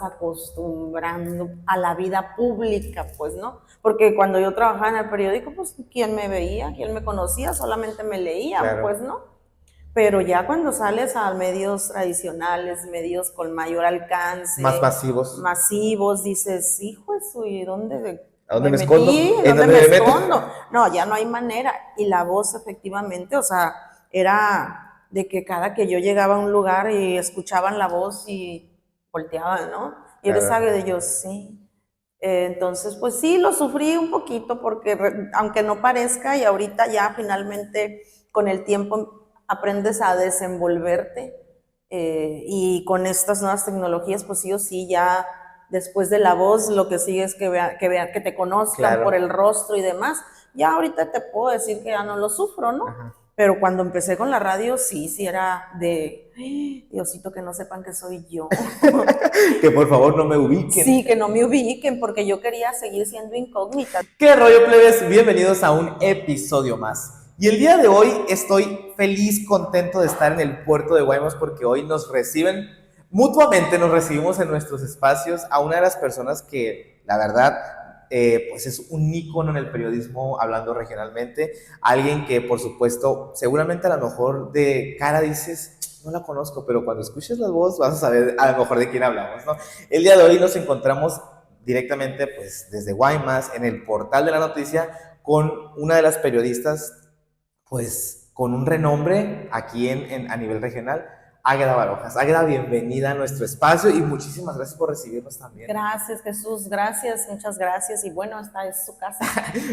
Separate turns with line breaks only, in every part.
acostumbrando a la vida pública, pues, ¿no? Porque cuando yo trabajaba en el periódico, pues, ¿quién me veía? ¿Quién me conocía? Solamente me leían,
Claro.
pues, ¿no? Pero ya cuando sales a medios tradicionales, medios con mayor
Más
alcance,
masivos.
masivos, dices, hijo, ¿y dónde
¿A dónde
me
me escondo?
metí?
¿En
¿Dónde
dónde
me
me meto?
escondo? No, ya no hay manera. Y la voz, efectivamente, o sea, era de que cada que yo llegaba a un lugar y escuchaban la voz y volteaban, ¿no? Y eres
Claro.
sabe de yo, sí. Entonces, pues sí, lo sufrí un poquito porque aunque no parezca y ahorita ya finalmente con el tiempo aprendes a desenvolverte y con estas nuevas tecnologías, pues sí o sí, ya después de la voz lo que sigue es que te conozcan
Claro.
por el rostro y demás. Ya ahorita te puedo decir que ya no lo sufro, ¿no?
Ajá.
Pero cuando empecé con la radio, sí, sí era de, "Ay, Diosito, que no sepan que soy yo."
Que por favor no me ubiquen.
Sí, que no me ubiquen porque yo quería seguir siendo incógnita.
¿Qué rollo, plebes? Bienvenidos a un episodio más. Y el día de hoy estoy feliz, contento de estar en el puerto de Guaymas porque hoy nos reciben, mutuamente nos recibimos en nuestros espacios a una de las personas que, la verdad, pues es un ícono en el periodismo hablando regionalmente. Alguien que, por supuesto, seguramente a lo mejor de cara dices, no la conozco, pero cuando escuches la voz vas a saber a lo mejor de quién hablamos, ¿no? El día de hoy nos encontramos directamente pues desde Guaymas, en el portal de la noticia, con una de las periodistas pues con un renombre aquí a nivel regional, Águeda Barojas. Águeda, bienvenida a nuestro espacio y muchísimas gracias por recibirnos también.
Gracias, Jesús, gracias, muchas gracias. Y bueno, esta es su casa.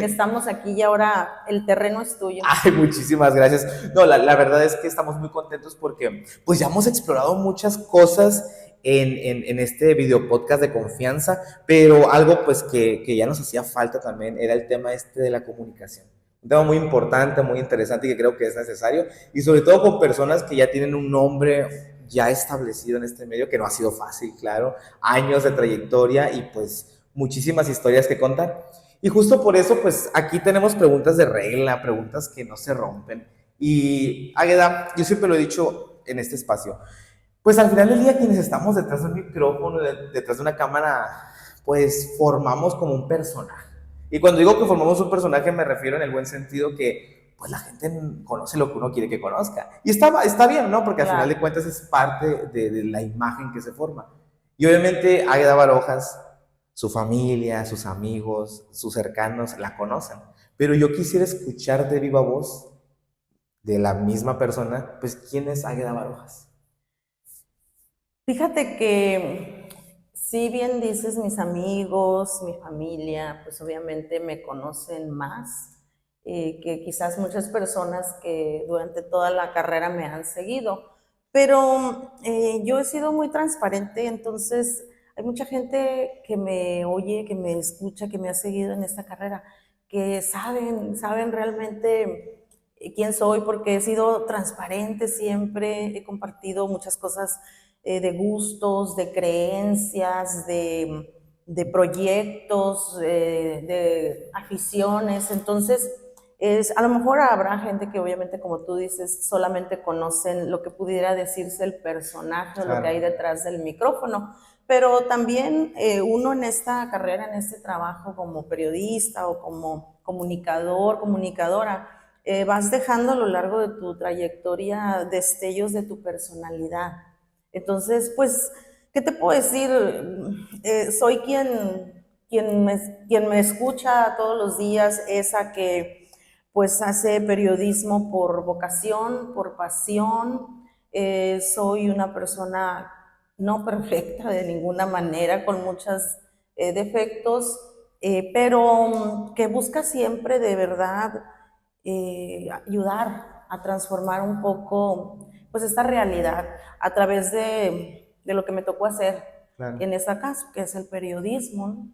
Estamos aquí y ahora el terreno es tuyo.
Ay, muchísimas gracias. No, la verdad es que estamos muy contentos porque pues ya hemos explorado muchas cosas en este video podcast de confianza, pero algo pues que ya nos hacía falta también era el tema este de la comunicación. Un tema muy importante, muy interesante y que creo que es necesario, y sobre todo con personas que ya tienen un nombre ya establecido en este medio, que no ha sido fácil, claro, años de trayectoria y pues muchísimas historias que contar. Y justo por eso, pues aquí tenemos preguntas de regla, preguntas que no se rompen. Y Águeda, yo siempre lo he dicho en este espacio, pues al final del día quienes estamos detrás de un micrófono, detrás de una cámara, pues formamos como un personaje. Y cuando digo que formamos un personaje me refiero en el buen sentido que pues la gente conoce lo que uno quiere que conozca. Y está bien, ¿no? Porque al final
Claro.
de cuentas es parte de la imagen que se forma. Y obviamente Águeda Barojas, su familia, sus amigos, sus cercanos la conocen. Pero yo quisiera escuchar de viva voz de la misma persona, pues, ¿quién es Águeda Barojas?
Fíjate que si bien dices mis amigos, mi familia, pues obviamente me conocen más que quizás muchas personas que durante toda la carrera me han seguido. Pero yo he sido muy transparente, entonces hay mucha gente que me oye, que me escucha, que me ha seguido en esta carrera, que saben realmente quién soy porque he sido transparente siempre, he compartido muchas cosas de gustos, de creencias, de proyectos, de aficiones. Entonces, a lo mejor habrá gente que obviamente, como tú dices, solamente conocen lo que pudiera decirse el personaje o lo que hay
Claro.
detrás del micrófono, pero también uno en esta carrera, en este trabajo como periodista o como comunicador, comunicadora, vas dejando a lo largo de tu trayectoria destellos de tu personalidad. Entonces, pues, ¿qué te puedo decir? Soy quien me escucha todos los días, esa que pues hace periodismo por vocación, por pasión. Soy una persona no perfecta de ninguna manera, con muchos defectos, pero que busca siempre de verdad ayudar a transformar un poco pues esta realidad a través de lo que me tocó hacer
Claro.
en esta casa, que es el periodismo, ¿no?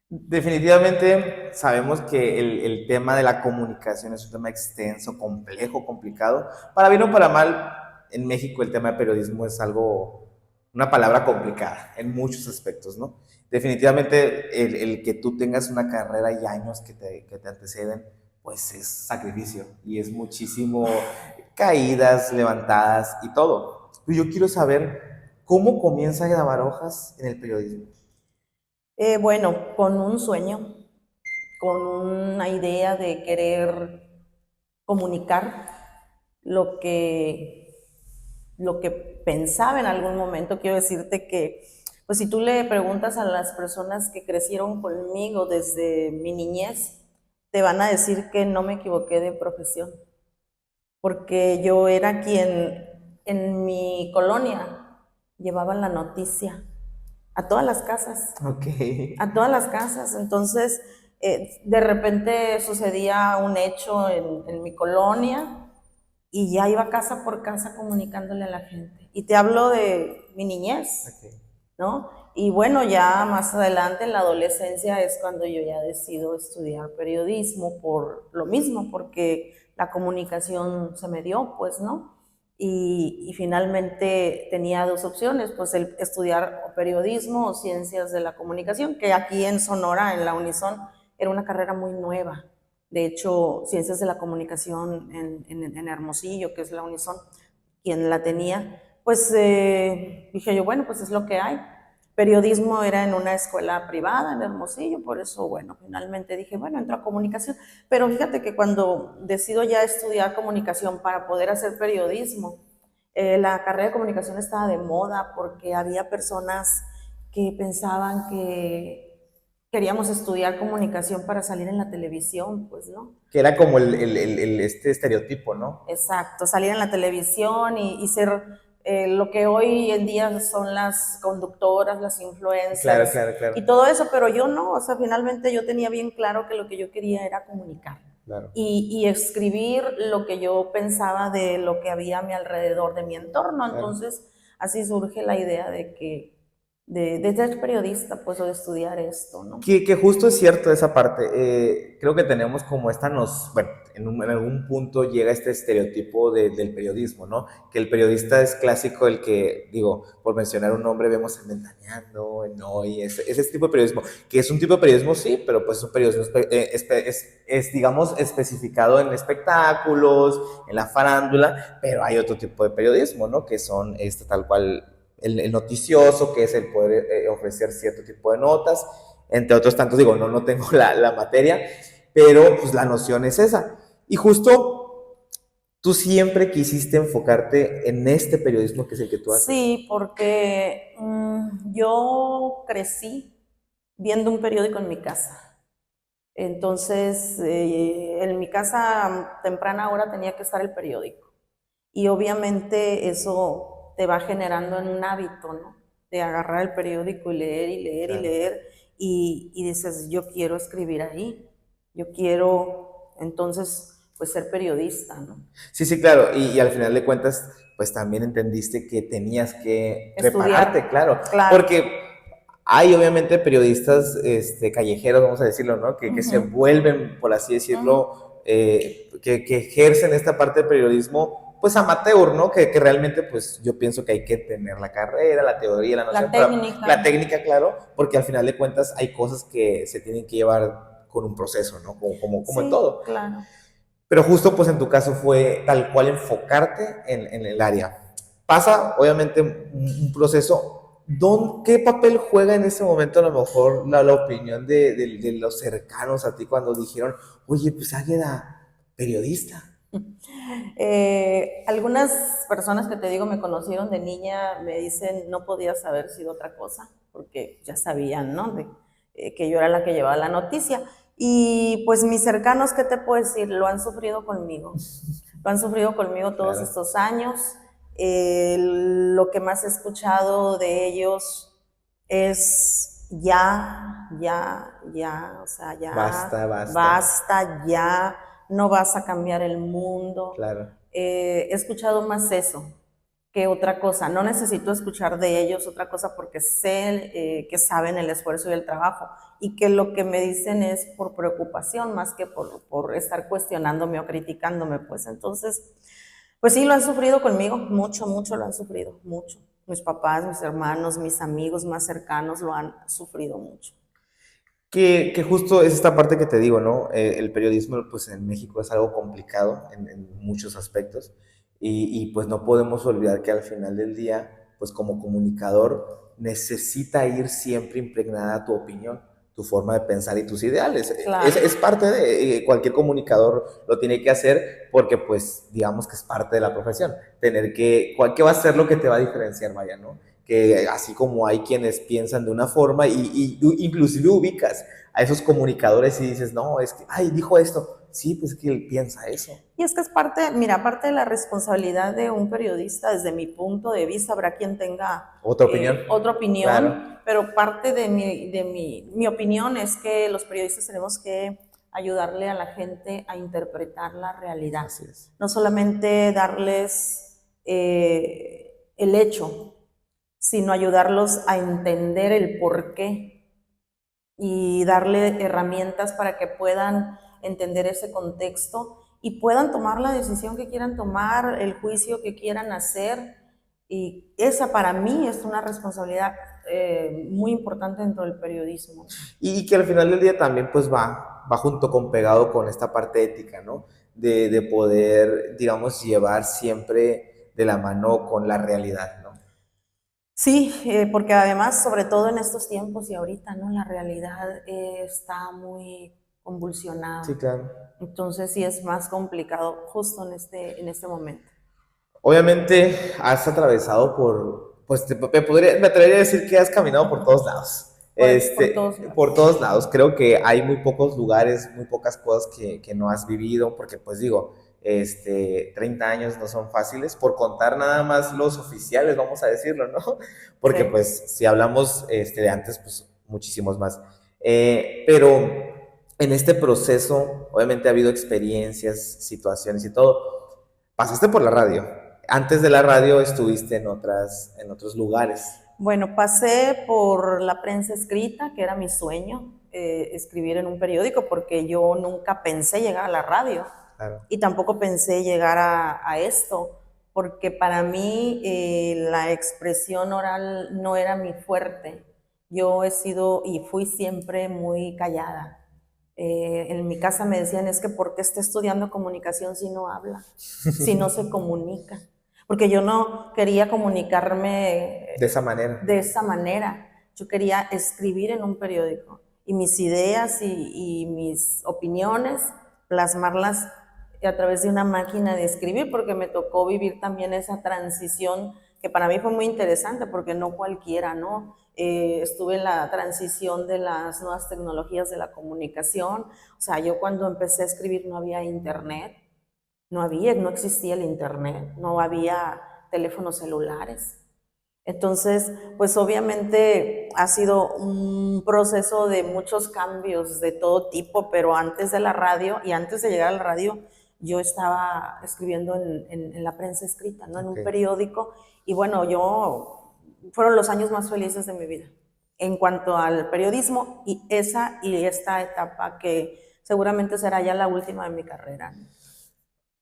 Definitivamente sabemos que el tema de la comunicación es un tema extenso, complejo, complicado. Para bien o para mal, en México el tema de periodismo es algo, una palabra complicada en muchos aspectos, ¿no? Definitivamente el que tú tengas una carrera y años que te anteceden, pues es sacrificio y es muchísimo caídas, levantadas y todo. Yo quiero saber ¿Cómo comienza Agueda Barojas en el periodismo?
Bueno, con un sueño, con una idea de querer comunicar lo que, lo que pensaba en algún momento. Quiero decirte que, pues si tú le preguntas a las personas que crecieron conmigo desde mi niñez, te van a decir que no me equivoqué de profesión, porque yo era quien en mi colonia llevaba la noticia a todas las casas,
Ok.
a todas las casas. Entonces, de repente sucedía un hecho en mi colonia y ya iba casa por casa comunicándole a la gente. Y te hablo de mi niñez,
Ok.
¿no? Y bueno, ya más adelante en la adolescencia es cuando yo ya decido estudiar periodismo por lo mismo, porque la comunicación se me dio, pues, ¿no? Y finalmente tenía dos opciones, pues el estudiar periodismo o ciencias de la comunicación, que aquí en Sonora, en la Unison, era una carrera muy nueva. De hecho, ciencias de la comunicación en Hermosillo, que es la Unison, quien la tenía, pues dije yo, bueno, pues es lo que hay. Periodismo era en una escuela privada en Hermosillo, por eso, bueno, finalmente dije, bueno, entro a comunicación. Pero fíjate que cuando decido ya estudiar comunicación para poder hacer periodismo, la carrera de comunicación estaba de moda porque había personas que pensaban que queríamos estudiar comunicación para salir en la televisión, pues no.
Que era como este estereotipo, ¿no?
Exacto, salir en la televisión y ser lo que hoy en día son las conductoras, las
Claro,
influencers
claro, claro.
y todo eso, pero yo no, o sea, finalmente yo tenía bien claro que lo que yo quería era comunicar
Claro.
y escribir lo que yo pensaba de lo que había a mi alrededor, de mi entorno.
Claro.
Entonces, así surge la idea de que de ser periodista, pues, o de estudiar esto, ¿no?
Que justo es cierto esa parte. Creo que tenemos como bueno, en algún punto llega este estereotipo del periodismo, ¿no? Que el periodista es clásico, el que, digo, por mencionar un nombre, vemos en Ventaneando, en Hoy, ese tipo de periodismo, que es un tipo de periodismo, sí, pero pues es un periodismo, digamos, especificado en espectáculos, en la farándula, pero hay otro tipo de periodismo, ¿no? Que son tal cual el noticioso, que es el poder ofrecer cierto tipo de notas, entre otros tantos. Digo, no tengo la materia, pero pues la noción es esa. Y justo tú siempre quisiste enfocarte en este periodismo que es el que tú haces.
Sí, porque yo crecí viendo un periódico en mi casa. Entonces, en mi casa a temprana hora tenía que estar el periódico. Y obviamente eso te va generando en un hábito, ¿no? De agarrar el periódico y leer y leer y
Claro.
leer. Y dices, yo quiero escribir ahí. Yo quiero, entonces, pues ser periodista, ¿no?
Sí, sí, claro. Y al final de cuentas, pues también entendiste que tenías que
Estudiar,
prepararte, claro.
claro.
Porque hay obviamente periodistas callejeros, vamos a decirlo, ¿no? Que se vuelven, por así decirlo, que ejercen esta parte del periodismo, pues amateur, ¿no? Que realmente, pues yo pienso que hay que tener la carrera, la teoría, la noción,
La técnica.
la técnica, claro, porque al final de cuentas hay cosas que se tienen que llevar con un proceso, ¿no? Como en
Sí,
todo.
claro.
Pero justo pues en tu caso fue tal cual enfocarte en el área. Pasa obviamente un proceso. ¿Qué papel juega en ese momento a lo mejor la opinión de los cercanos a ti cuando dijeron, oye, pues Águeda, periodista?
Algunas personas que te digo me conocieron de niña me dicen no podías haber sido otra cosa, porque ya sabían, ¿no? Que yo era la que llevaba la noticia. Y pues mis cercanos, ¿qué te puedo decir? Lo han sufrido conmigo. Lo han sufrido conmigo todos
Claro.
estos años. Lo que más he escuchado de ellos es ya, o sea, ya, basta, ya, no vas a cambiar el mundo.
Claro.
He escuchado más eso que otra cosa. No necesito escuchar de ellos otra cosa porque sé que saben el esfuerzo y el trabajo y que lo que me dicen es por preocupación más que por estar cuestionándome o criticándome. Pues entonces, pues sí, lo han sufrido conmigo, mucho, mucho lo han sufrido, mucho. Mis papás, mis hermanos, mis amigos más cercanos lo han sufrido mucho.
Que justo es esta parte que te digo, ¿no? El periodismo, pues en México es algo complicado en muchos aspectos y pues no podemos olvidar que al final del día, pues como comunicador necesita ir siempre impregnada a tu opinión, tu forma de pensar y tus ideales.
Claro.
Es parte de cualquier comunicador lo tiene que hacer porque pues digamos que es parte de la profesión, tener que, ¿qué va a ser lo que te va a diferenciar, vaya, no? Que así como hay quienes piensan de una forma y inclusive ubicas a esos comunicadores y dices, no, es que, ay, dijo esto, sí, pues es que él piensa eso.
Y es que es parte, mira, parte de la responsabilidad de un periodista, desde mi punto de vista, habrá quien tenga
Otra opinión.
otra opinión,
Claro.
pero parte de mi opinión es que los periodistas tenemos que ayudarle a la gente a interpretar la realidad.
Así es.
No solamente darles el hecho, sino ayudarlos a entender el porqué y darle herramientas para que puedan entender ese contexto y puedan tomar la decisión que quieran tomar, el juicio que quieran hacer. Y esa para mí es una responsabilidad muy importante dentro del periodismo.
Y que al final del día también pues va junto con pegado con esta parte ética, ¿no? De poder, digamos, llevar siempre de la mano con la realidad, ¿no?
Sí, porque además, sobre todo en estos tiempos y ahorita, ¿no? La realidad está muy convulsionada.
Sí, claro.
Entonces sí es más complicado justo en este momento.
Obviamente has atravesado pues me atrevería a decir que has caminado por todos lados.
Por todos lados.
Por todos lados. Creo que hay muy pocos lugares, muy pocas cosas que no has vivido, porque pues digo, 30 años no son fáciles, por contar nada más los oficiales, vamos a decirlo, ¿no? Porque
Sí.
pues si hablamos de antes, pues muchísimos más. Pero en este proceso, obviamente ha habido experiencias, situaciones y todo. Pasaste por la radio. Antes de la radio estuviste en otros lugares.
Bueno, pasé por la prensa escrita, que era mi sueño, escribir en un periódico, porque yo nunca pensé llegar a la radio.
Claro.
Y tampoco pensé llegar a esto, porque para mí la expresión oral no era mi fuerte. Yo he sido y fui siempre muy callada. En mi casa me decían, es que ¿por qué está estudiando comunicación si no habla? Si no se comunica. Porque yo no quería comunicarme
De esa manera.
de esa manera. Yo quería escribir en un periódico y mis ideas y mis opiniones, plasmarlas a través de una máquina de escribir, porque me tocó vivir también esa transición que para mí fue muy interesante, porque no cualquiera, ¿no? Estuve en la transición de las nuevas tecnologías de la comunicación. O sea, yo cuando empecé a escribir no había internet, no existía el internet, no había teléfonos celulares. Entonces, pues obviamente ha sido un proceso de muchos cambios de todo tipo, pero antes de la radio y antes de llegar a la radio, yo estaba escribiendo en la prensa escrita, ¿no? En un periódico. Y bueno, fueron los años más felices de mi vida en cuanto al periodismo y esta etapa que seguramente será ya la última de mi carrera, ¿no?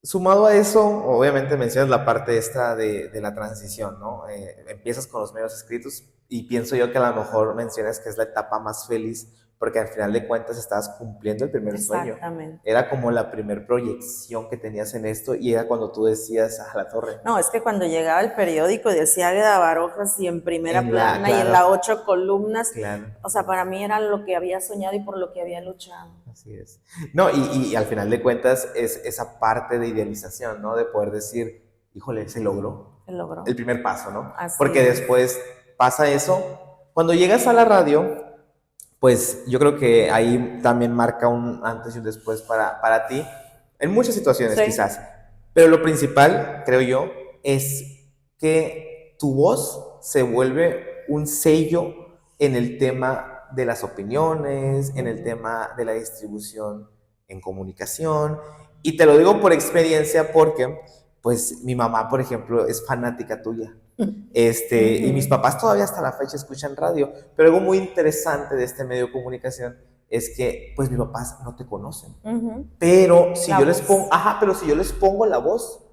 Sumado a eso, obviamente mencionas la parte esta de la transición, ¿no? Empiezas con los medios escritos y pienso yo que a lo mejor mencionas que es la etapa más feliz porque al final de cuentas estabas cumpliendo el primer sueño.
Exactamente.
Era como la primer proyección que tenías en esto y era cuando tú decías a la torre.
No, es que cuando llegaba el periódico decía Águeda Barojas y en primera plana
claro,
y en las 8 columnas.
Claro.
O sea, para mí era lo que había soñado y por lo que había luchado.
Así es. No, y al final de cuentas es esa parte de idealización, ¿no? De poder decir, híjole, se logró.
Se logró.
El primer paso, ¿no?
Así
porque
es.
Después pasa eso. Cuando llegas a la radio, pues yo creo que ahí también marca un antes y un después para ti, en muchas situaciones
Sí.
quizás. Pero lo principal, creo yo, es que tu voz se vuelve un sello en el tema de las opiniones, en el tema de la distribución en comunicación. Y te lo digo por experiencia porque, pues, mi mamá, por ejemplo, es fanática tuya. Y mis papás todavía hasta la fecha escuchan radio. Pero algo muy interesante de este medio de comunicación es que, pues, mis papás no te conocen. Pero si yo les pongo, pero si yo les pongo la voz,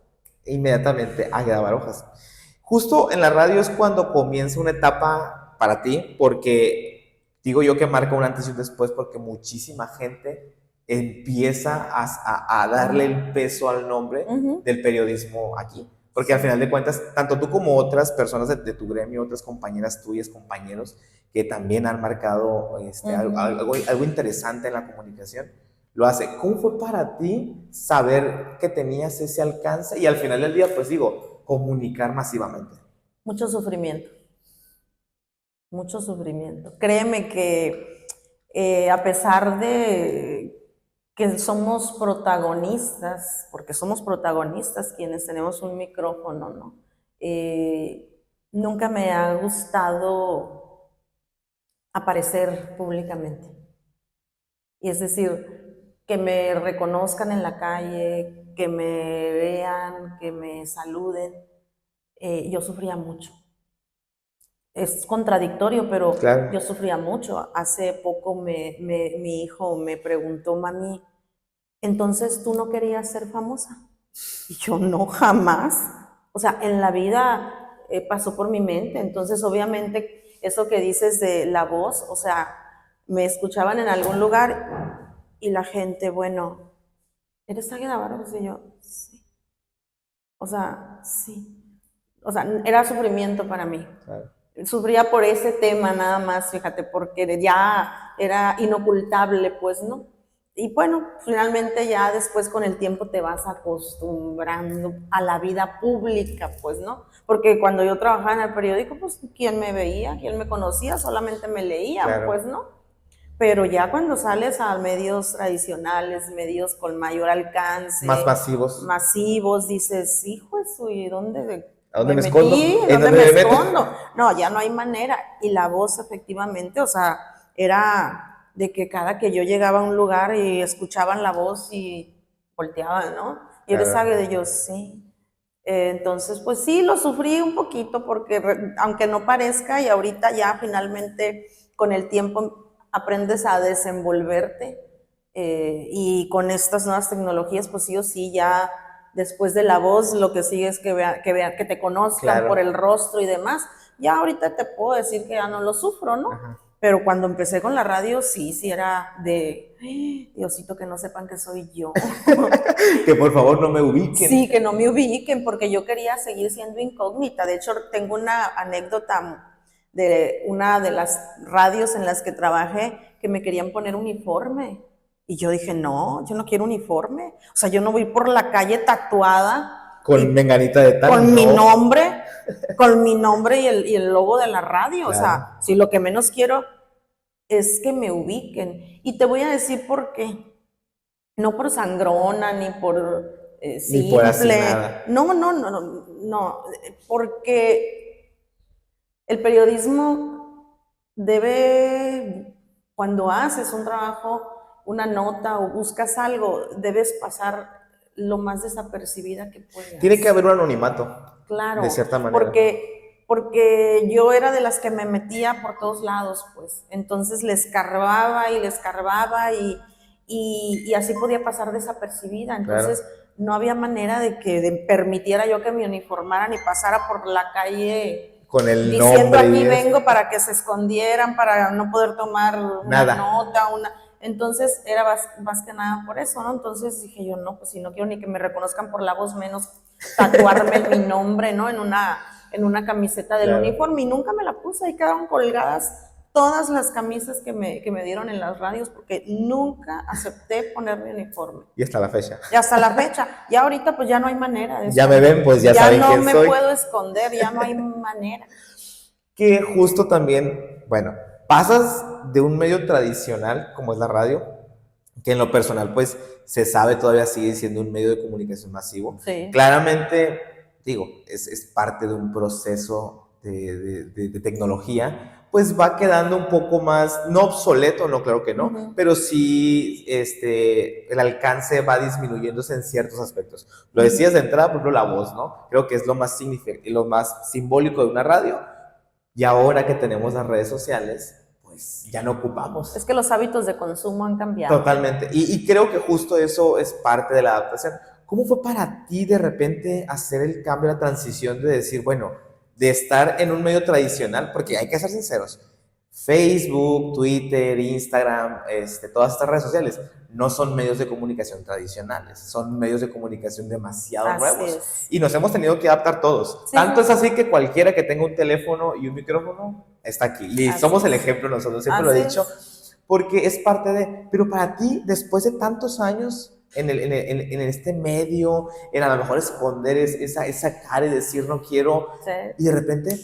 inmediatamente Águeda Barojas. Justo en la radio es cuando comienza una etapa para ti, porque digo yo que marca un antes y un después, porque muchísima gente empieza a darle el peso al nombre del periodismo aquí. Porque al final de cuentas, tanto tú como otras personas de tu gremio, otras compañeras tuyas, compañeros, que también han marcado algo interesante en la comunicación, lo hace. ¿Cómo fue para ti saber que tenías ese alcance y al final del día, pues digo, comunicar masivamente?
Mucho sufrimiento. Mucho sufrimiento. Créeme que a pesar de que somos protagonistas, porque somos protagonistas quienes tenemos un micrófono, ¿no? Nunca me ha gustado aparecer públicamente. Y es decir, que me reconozcan en la calle, que me vean, que me saluden. Yo sufría mucho. Es contradictorio, pero
Claro.
yo sufría mucho. Hace poco mi hijo me preguntó, mami, ¿entonces tú no querías ser famosa? Y yo, no, jamás. O sea, en la vida pasó por mi mente. Entonces, obviamente, eso que dices de la voz, o sea, me escuchaban en algún lugar y la gente, bueno, ¿eres Águeda Barros? Y yo, sí. O sea, sí. O sea, era sufrimiento para mí.
Claro.
Sufría por ese tema nada más, fíjate, porque ya era inocultable, pues, ¿no? Y bueno, finalmente ya después con el tiempo te vas acostumbrando a la vida pública, pues, ¿no? Porque cuando yo trabajaba en el periódico, pues, ¿quién me veía? ¿Quién me conocía? Solamente me leían,
Claro.
pues, ¿no? Pero ya cuando sales a medios tradicionales, medios con mayor alcance,
Más masivos,
dices, hijo, eso, ¿y dónde
¿a dónde me
metí?
escondo?
¿En dónde me escondo? No, ya no hay manera. Y la voz, efectivamente, o sea, era de que cada que yo llegaba a un lugar y escuchaban la voz y volteaban, ¿no? Y eres
Claro.
de yo, sí. Entonces, pues sí, lo sufrí un poquito porque aunque no parezca y ahorita ya finalmente con el tiempo aprendes a desenvolverte y con estas nuevas tecnologías, pues sí o sí, ya después de la voz lo que sigue es que te conozcan
Claro.
por el rostro y demás. Ya ahorita te puedo decir que ya no lo sufro, ¿no?
Ajá.
Pero cuando empecé con la radio, sí era de, Diosito, que no sepan que soy yo.
Que por favor no me ubiquen.
Sí, que no me ubiquen, porque yo quería seguir siendo incógnita. De hecho, tengo una anécdota de una de las radios en las que trabajé que me querían poner uniforme. Y yo dije, no, yo no quiero uniforme. O sea, yo no voy por la calle tatuada.
Con menganita de tal.
Con mi nombre y el logo de la radio.
Claro.
O sea, si lo que menos quiero es que me ubiquen. Y te voy a decir por qué. No por sangrona, ni por simple.
Ni por así nada.
No, porque el periodismo debe, cuando haces un trabajo, una nota o buscas algo, debes pasar lo más desapercibida que puedas.
Tiene que haber un anonimato.
Claro.
De cierta manera.
Porque yo era de las que me metía por todos lados, pues. Entonces les escarbaba y así podía pasar desapercibida. Entonces no había manera de que permitiera yo que me uniformaran y pasara por la calle
con el
diciendo
nombre
aquí vengo para que se escondieran, para no poder tomar una nota, entonces era más que nada por eso, ¿no? Entonces dije yo, no, pues si no quiero ni que me reconozcan por la voz, menos tatuarme mi nombre, ¿no? En una camiseta del uniforme, y nunca me la puse, ahí quedaron colgadas todas las camisas que me dieron en las radios, porque nunca acepté poner mi uniforme.
Y hasta la fecha.
Y hasta la fecha. Ya ahorita pues ya no hay manera de eso.
Ya me ven, pues ya saben quién soy.
Ya no me puedo esconder, ya no hay manera.
Que justo también, bueno, pasas de un medio tradicional como es la radio, que en lo personal pues se sabe todavía sigue siendo un medio de comunicación masivo.
Sí.
Claramente, digo, es parte de un proceso de tecnología, pues va quedando un poco más, no obsoleto, no, claro que no, pero sí el alcance va disminuyéndose en ciertos aspectos. Lo decías de entrada, por ejemplo, la voz, ¿no? Creo que es lo más simbólico de una radio, y ahora que tenemos las redes sociales, pues ya no ocupamos.
Es que los hábitos de consumo han cambiado.
Totalmente, y creo que justo eso es parte de la adaptación. ¿Cómo fue para ti de repente hacer el cambio, la transición de decir, bueno, de estar en un medio tradicional, porque hay que ser sinceros, Facebook, Twitter, Instagram, todas estas redes sociales no son medios de comunicación tradicionales, son medios de comunicación demasiado
Así
nuevos
es.
y nos hemos tenido que adaptar todos.
Sí,
Tanto
sí,
es así que cualquiera que tenga un teléfono y un micrófono está aquí. Y
así
somos el
es.
ejemplo nosotros, siempre lo he
Así
dicho,
es.
porque es parte de... Pero para ti, después de tantos años en este medio, en a lo mejor esconder esa cara y decir no quiero,
Sí.
y de repente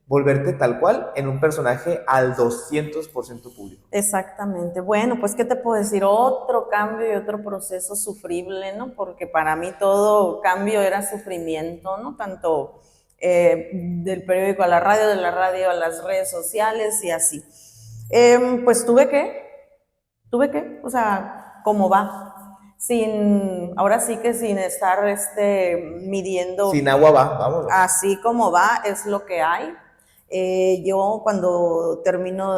volverte tal cual en un personaje al 200% público.
Exactamente. Bueno, pues, ¿qué te puedo decir? Otro cambio y otro proceso sufrible, ¿no? Porque para mí todo cambio era sufrimiento, ¿no? Tanto del periódico a la radio, de la radio a las redes sociales y así. Pues tuve que, o sea, ¿cómo va? Ahora sí que sin estar midiendo.
Sin agua va, vámonos.
Así como va, es lo que hay. Yo cuando termino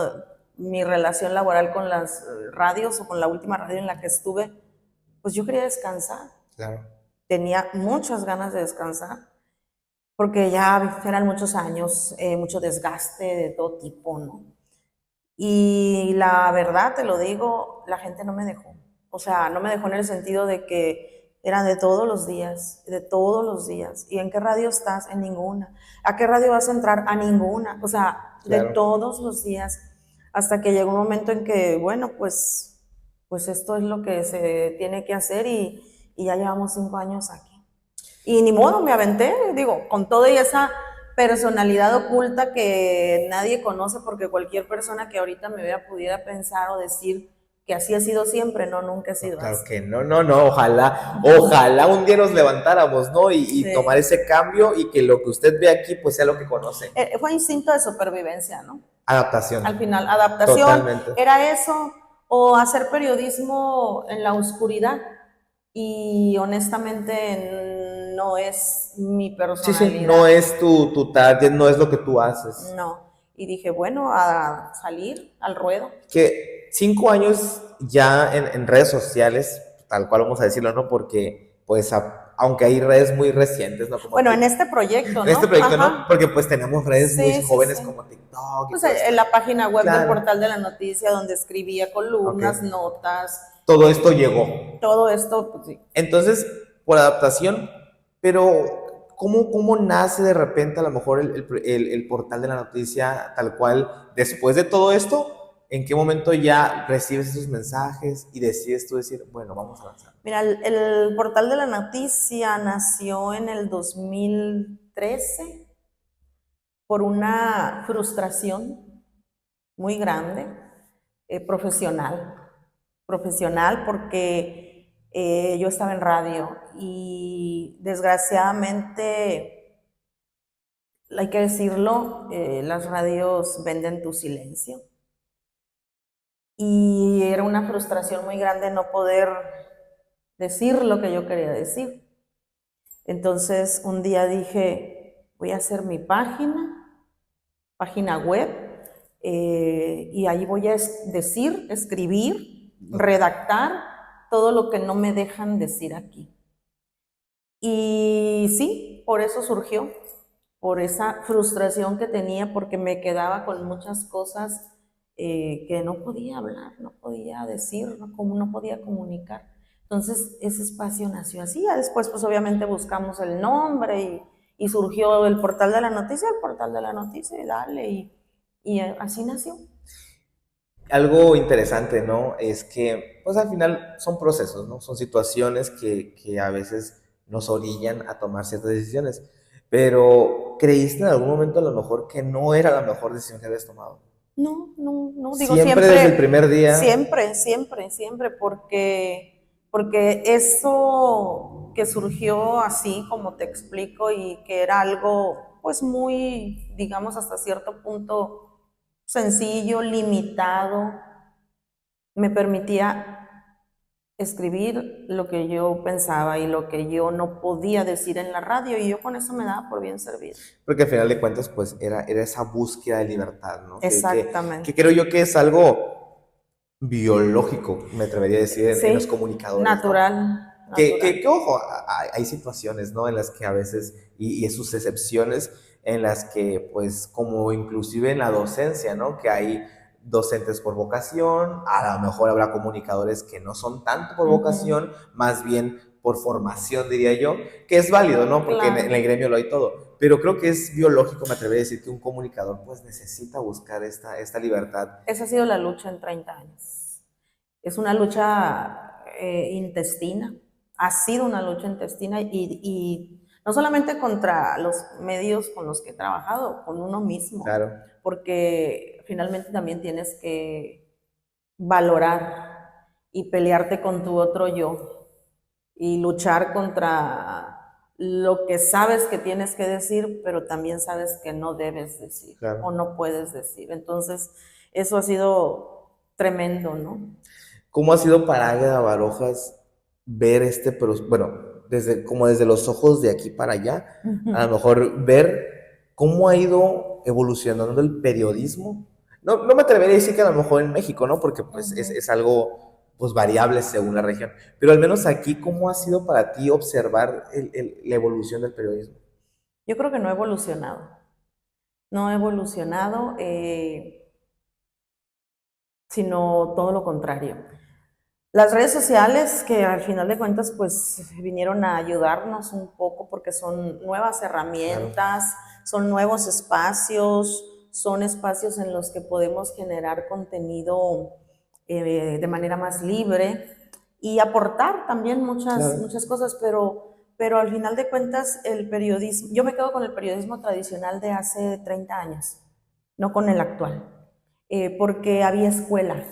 mi relación laboral con las radios o con la última radio en la que estuve, pues yo quería descansar.
Claro.
Tenía muchas ganas de descansar porque ya eran muchos años, mucho desgaste de todo tipo, ¿no? Y la verdad, te lo digo, la gente no me dejó. O sea, no me dejó en el sentido de que eran de todos los días, de todos los días. ¿Y en qué radio estás? En ninguna. ¿A qué radio vas a entrar? A ninguna. O sea, de
Claro.
todos los días. Hasta que llegó un momento en que, bueno, pues esto es lo que se tiene que hacer y ya llevamos 5 años aquí. Y ni modo, me aventé, digo, con toda esa personalidad oculta que nadie conoce, porque cualquier persona que ahorita me vea pudiera pensar o decir que así ha sido siempre. No, nunca he sido
Claro
así.
que no, no, no, ojalá un día nos levantáramos, ¿no? Y
Sí.
tomar ese cambio y que lo que usted ve aquí, pues sea lo que conoce.
Fue instinto de supervivencia, ¿no?
Adaptación.
Al final, adaptación.
Totalmente.
Era eso, o hacer periodismo en la oscuridad. Y honestamente no es mi
Sí,
personalidad.
sí, no es tu target, no es lo que tú haces.
No. Y dije, bueno, a salir al ruedo.
Que 5 años ya en redes sociales, tal cual vamos a decirlo, ¿no? Porque, pues, aunque hay redes muy recientes, ¿no? Como
Bueno, en este proyecto, ¿no?
en este proyecto,
Ajá.
¿no? Porque, pues, tenemos redes
Sí,
muy
sí,
jóvenes
sí.
como TikTok y
Pues
todo esto.
en la página web del
Claro.
portal de la noticia, donde escribía columnas,
Ok.
notas,
Todo esto llegó.
todo esto, pues sí.
Entonces, por adaptación, pero ¿cómo nace de repente a lo mejor el portal de la noticia tal cual después de todo esto? ¿En qué momento ya recibes esos mensajes y decides tú decir, bueno, vamos a avanzar?
Mira, el portal de la noticia nació en el 2013 por una frustración muy grande, profesional, porque yo estaba en radio y desgraciadamente, hay que decirlo, las radios venden tu silencio. Y era una frustración muy grande no poder decir lo que yo quería decir. Entonces un día dije, voy a hacer mi página web, y ahí voy a decir, escribir, redactar todo lo que no me dejan decir aquí. Y sí, por eso surgió, por esa frustración que tenía, porque me quedaba con muchas cosas que no podía hablar, no podía decir, no podía comunicar. Entonces ese espacio nació así. Ya después, pues obviamente buscamos el nombre y surgió el portal de la noticia, y dale, y así nació.
Algo interesante, ¿no? Es que, pues al final son procesos, ¿no? Son situaciones que a veces nos orillan a tomar ciertas decisiones. Pero, ¿creíste en algún momento a lo mejor que no era la mejor decisión que habías tomado?
No, digo
Siempre
siempre,
desde el primer día.
siempre, porque eso que surgió así, como te explico, y que era algo, pues muy, digamos, hasta cierto punto sencillo, limitado, me permitía escribir lo que yo pensaba y lo que yo no podía decir en la radio, y yo con eso me daba por bien servido.
Porque al final de cuentas, pues era esa búsqueda de libertad, ¿no?
Exactamente.
Que creo yo que es algo biológico, me atrevería a decir, en los comunicadores.
Natural.
¿No? Que ojo, hay situaciones, ¿no? En las que a veces, y sus excepciones, en las que, pues, como inclusive en la docencia, ¿no? Que hay docentes por vocación, a lo mejor habrá comunicadores que no son tanto por vocación, más bien por formación, diría yo, que es válido, ¿no? Porque
Claro.
en el gremio lo hay todo. Pero creo que es biológico, me atrevería a decir, que un comunicador pues necesita buscar esta libertad.
Esa ha sido la lucha en 30 años. Es una lucha intestina, ha sido una lucha intestina y no solamente contra los medios con los que he trabajado, con uno mismo,
Claro.
porque finalmente también tienes que valorar y pelearte con tu otro yo y luchar contra lo que sabes que tienes que decir, pero también sabes que no debes decir,
Claro.
o no puedes decir. Entonces, eso ha sido tremendo, ¿no?
¿Cómo ha sido para Águeda Barojas ver bueno, desde los ojos de aquí para allá, a lo mejor ver cómo ha ido evolucionando el periodismo? No me atrevería a decir que a lo mejor en México, ¿no? Porque pues es algo pues variable según la región, pero al menos aquí, ¿cómo ha sido para ti observar la evolución del periodismo?
Yo creo que no ha evolucionado. No ha evolucionado, sino todo lo contrario. Las redes sociales, que al final de cuentas, pues vinieron a ayudarnos un poco porque son nuevas herramientas, son nuevos espacios, son espacios en los que podemos generar contenido de manera más libre y aportar también muchas cosas, pero al final de cuentas el periodismo, yo me quedo con el periodismo tradicional de hace 30 años, no con el actual, porque había escuela,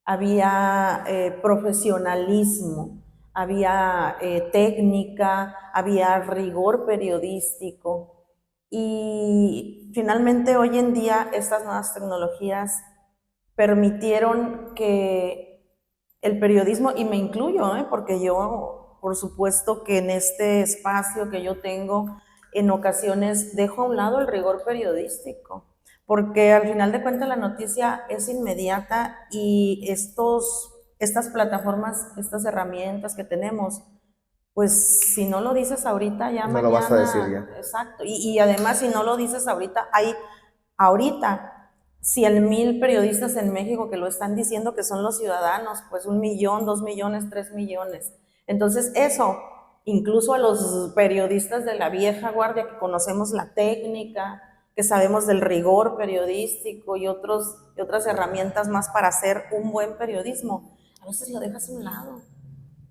había profesionalismo, había técnica, había rigor periodístico y finalmente hoy en día estas nuevas tecnologías permitieron que el periodismo, y me incluyo, porque yo, por supuesto que en este espacio que yo tengo, en ocasiones dejo a un lado el rigor periodístico, porque al final de cuentas la noticia es inmediata y estas plataformas, estas herramientas que tenemos, pues si no lo dices ahorita, ya
No
mañana.
lo vas a decir ya.
Exacto. Y además, si no lo dices ahorita, hay ahorita 100,000 periodistas en México que lo están diciendo, que son los ciudadanos, pues 1,000,000, 2,000,000, 3,000,000. Entonces eso, incluso a los periodistas de la vieja guardia que conocemos la técnica, que sabemos del rigor periodístico y otras herramientas más para hacer un buen periodismo, a veces lo dejas a un lado.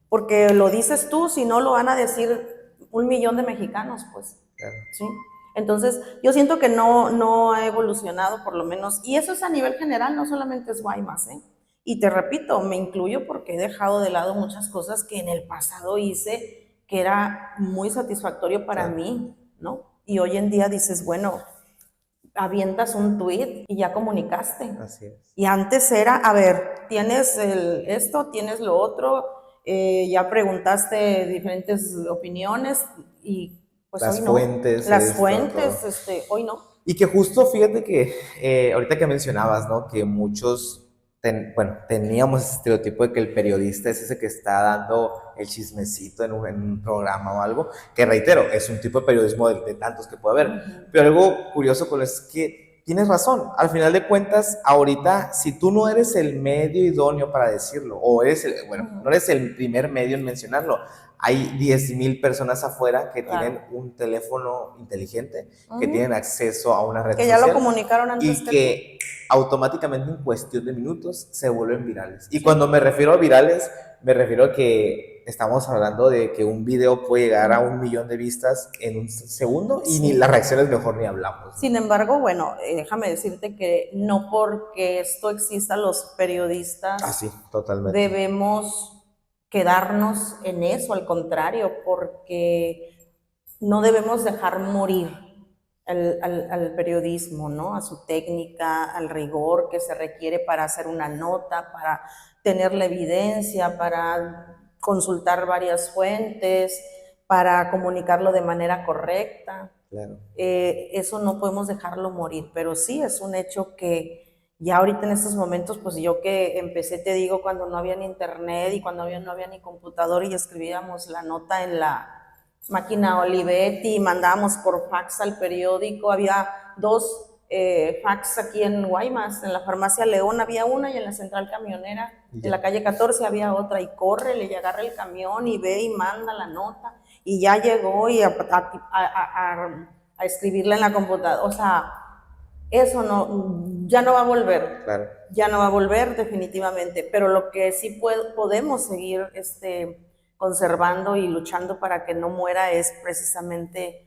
Porque lo dices tú, si no lo van a decir 1,000,000 de mexicanos, pues.
Claro.
¿Sí? Entonces, yo siento que no ha evolucionado por lo menos, y eso es a nivel general, no solamente es Guaymas, ¿eh? Y te repito, me incluyo porque he dejado de lado muchas cosas que en el pasado hice que era muy satisfactorio para mí, ¿no? Y hoy en día dices, bueno, avientas un tweet y ya comunicaste.
Así es.
Y antes era, a ver, tienes esto, tienes lo otro, ya preguntaste diferentes opiniones y pues
Las
hoy no.
fuentes,
Las
esto,
fuentes,
todo.
hoy no.
Y que justo fíjate que ahorita que mencionabas, ¿no? Que muchos, teníamos ese estereotipo de que el periodista es ese que está dando el chismecito en un programa o algo, que reitero, es un tipo de periodismo de tantos que puede haber. Pero algo curioso con eso es que tienes razón, al final de cuentas, ahorita, si tú no eres el medio idóneo para decirlo, o eres, no eres el primer medio en mencionarlo, hay 10,000 personas afuera que tienen un teléfono inteligente, que tienen acceso a una red
que
social.
Ya lo comunicaron antes
y que automáticamente en cuestión de minutos se vuelven virales. Y cuando me refiero a virales, me refiero a que estamos hablando de que un video puede llegar a 1,000,000 de vistas en un segundo y ni las reacciones mejor ni hablamos, ¿no?
Sin embargo, bueno, déjame decirte que no porque esto exista, los periodistas
sí, totalmente.
debemos quedarnos en eso, al contrario, porque no debemos dejar morir al periodismo, ¿no? A su técnica, al rigor que se requiere para hacer una nota, para tener la evidencia, para consultar varias fuentes, para comunicarlo de manera correcta.
Claro.
Eso no podemos dejarlo morir, pero sí es un hecho que ya ahorita en estos momentos, pues yo que empecé, te digo, cuando no había ni internet y cuando no había ni computador y escribíamos la nota en la máquina Olivetti y mandábamos por fax al periódico, había dos fax aquí en Guaymas, en la farmacia León había una y en la central camionera, en la calle 14 había otra, y córrele y agarra el camión y ve y manda la nota y ya llegó y a escribirla en la computadora. O sea, eso no, ya no va a volver.
Claro.
Ya no va a volver definitivamente, pero lo que sí podemos seguir conservando y luchando para que no muera es precisamente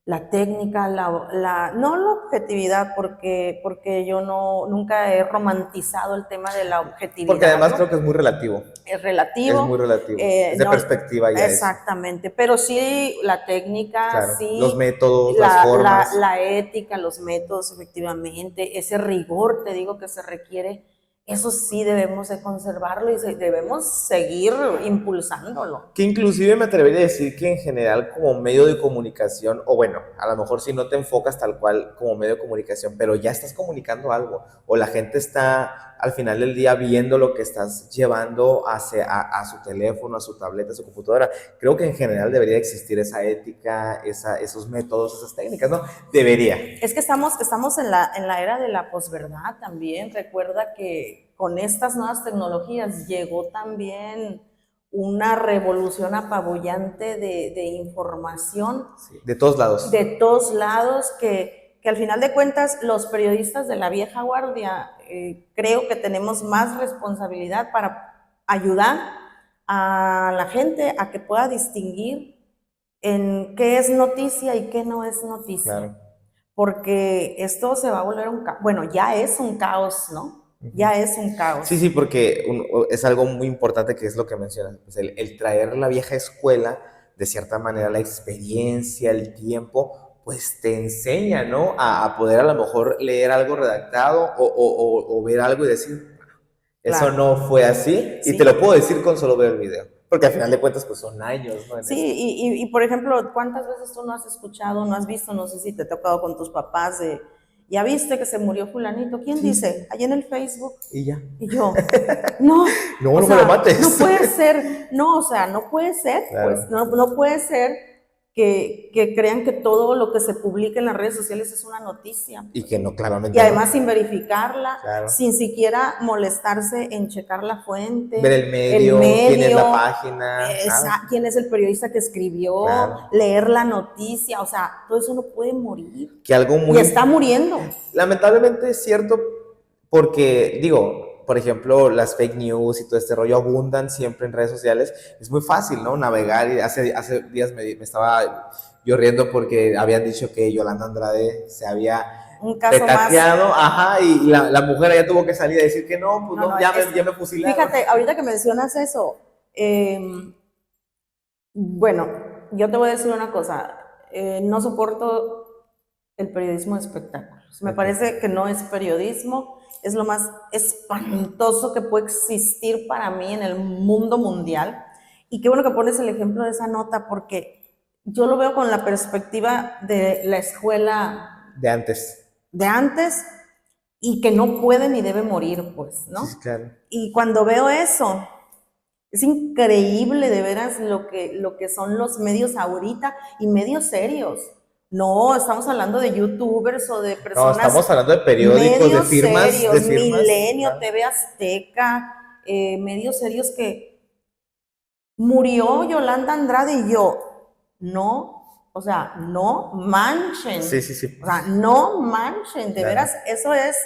la técnica, no la objetividad, porque yo nunca he romantizado el tema de la objetividad.
Porque además
¿no?
creo que es muy relativo.
Es relativo.
Es muy relativo. Es de perspectiva ya.
Exactamente, eso. Pero sí la técnica,
claro,
sí.
Los métodos, las formas.
La ética, los métodos, efectivamente, ese rigor, te digo, que se requiere. Eso sí debemos de conservarlo y debemos seguir impulsándolo.
Que inclusive me atrevería a decir que en general como medio de comunicación, o bueno, a lo mejor si no te enfocas tal cual como medio de comunicación, pero ya estás comunicando algo, o la gente está al final del día viendo lo que estás llevando a su teléfono, a su tableta, a su computadora. Creo que en general debería existir esa ética, esos métodos, esas técnicas, ¿no? Debería.
Es que estamos en la era de la posverdad también. Recuerda que con estas nuevas tecnologías llegó también una revolución apabullante de información.
Sí, de todos lados.
De todos lados, que al final de cuentas los periodistas de la vieja guardia creo que tenemos más responsabilidad para ayudar a la gente a que pueda distinguir en qué es noticia y qué no es noticia.
Claro.
Porque esto se va a volver un caos. Bueno, ya es un caos, ¿no? Ya es un caos.
Sí, porque es algo muy importante que es lo que mencionas, pues el traer la vieja escuela, de cierta manera la experiencia, el tiempo, pues te enseña, ¿no? A poder a lo mejor leer algo redactado o ver algo y decir, eso claro. No fue así, sí. Y te lo puedo decir con solo ver el video. Porque al final de cuentas, pues son años, ¿no?
Sí, y por ejemplo, ¿cuántas veces tú no has escuchado, no has visto, no sé si te ha tocado con tus papás ya viste que se murió fulanito? ¿Quién dice? Allí en el Facebook.
Y ya.
Y yo, no.
No me lo mates.
No puede ser, no, o sea, no puede ser, claro. Pues, no puede ser que crean que todo lo que se publica en las redes sociales es una noticia.
Y que no, claramente.
Y además sin verificarla,
claro.
Sin siquiera molestarse en checar la fuente.
Ver el medio, quién es la página.
Quién es el periodista que escribió, claro. Leer la noticia, o sea, todo eso no puede morir.
Que algo muy...
Y está muriendo.
Lamentablemente es cierto porque, digo... Por ejemplo, las fake news y todo este rollo abundan siempre en redes sociales. Es muy fácil, ¿no? Navegar. Y hace días me estaba yo riendo porque habían dicho que Yolanda Andrade se había petateado. Ajá, y la mujer ya tuvo que salir a decir que no, pues no, ya me fusilaron.
Fíjate, ahorita que mencionas eso, bueno, yo te voy a decir una cosa. No soporto el periodismo de espectáculos. Me parece que no es periodismo. Es lo más espantoso que puede existir para mí en el mundo mundial. Y qué bueno que pones el ejemplo de esa nota, porque yo lo veo con la perspectiva de la escuela
de antes.
De antes, y que no puede ni debe morir, pues, ¿no?
Sí, claro.
Y cuando veo eso, es increíble de veras lo que son los medios ahorita, y medios serios. No, estamos hablando de youtubers o de personas.
No, estamos hablando de periódicos, de firmas.
Serios,
de firmas.
Milenio, claro. TV Azteca, medios serios que murió Yolanda Andrade y yo. No, o sea, no manchen.
Sí.
O sea, no manchen, de veras, eso es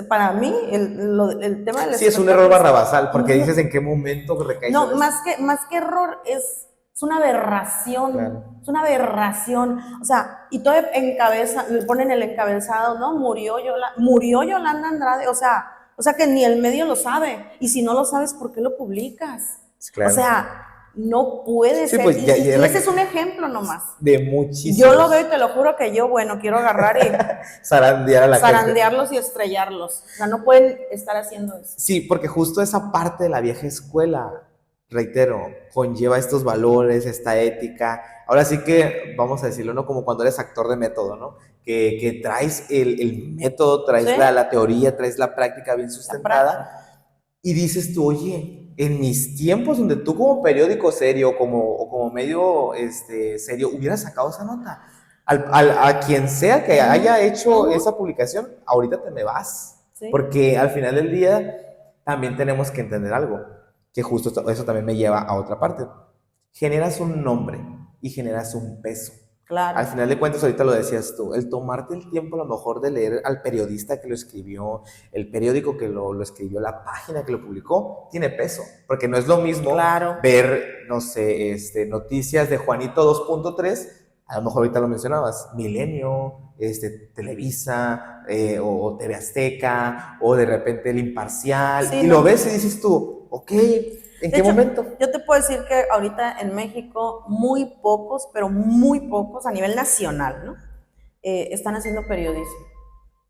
para mí el tema de la...
Sí, es un error barrabasal, porque dices en qué momento recae.
No, más que error es una aberración, claro. Es una aberración, o sea, y todo le ponen el encabezado, ¿no? Murió Yolanda Andrade, o sea que ni el medio lo sabe, y si no lo sabes, ¿por qué lo publicas?
Claro.
O sea, no puede ser,
pues,
y ese es un ejemplo nomás.
De muchísimos.
Yo lo veo y te lo juro que yo, quiero agarrar y zarandearlos y estrellarlos, o sea, no pueden estar haciendo eso.
Sí, porque justo esa parte de la vieja escuela, reitero, conlleva estos valores, esta ética. Ahora sí que, vamos a decirlo, ¿no? Como cuando eres actor de método, ¿no? Que traes el método, traes ¿sí? la teoría, traes la práctica bien sustentada. Y dices tú, oye, en mis tiempos donde tú como periódico serio o como medio serio hubieras sacado esa nota. A quien sea que haya hecho esa publicación, ahorita te me vas.
Sí.
Porque al final del día también tenemos que entender algo, que justo eso también me lleva a otra parte. Generas un nombre y generas un peso.
Claro.
Al final de cuentas, ahorita lo decías tú, el tomarte el tiempo a lo mejor de leer al periodista que lo escribió, el periódico que lo escribió, la página que lo publicó, tiene peso, porque no es lo mismo ver, no sé, noticias de Juanito 2.3, a lo mejor ahorita lo mencionabas, Milenio, Televisa, o TV Azteca, o de repente El Imparcial, sí, y lo ves y dices tú, ok, ¿en qué momento?
Yo te puedo decir que ahorita en México muy pocos, pero muy pocos a nivel nacional, ¿no? Están haciendo periodismo.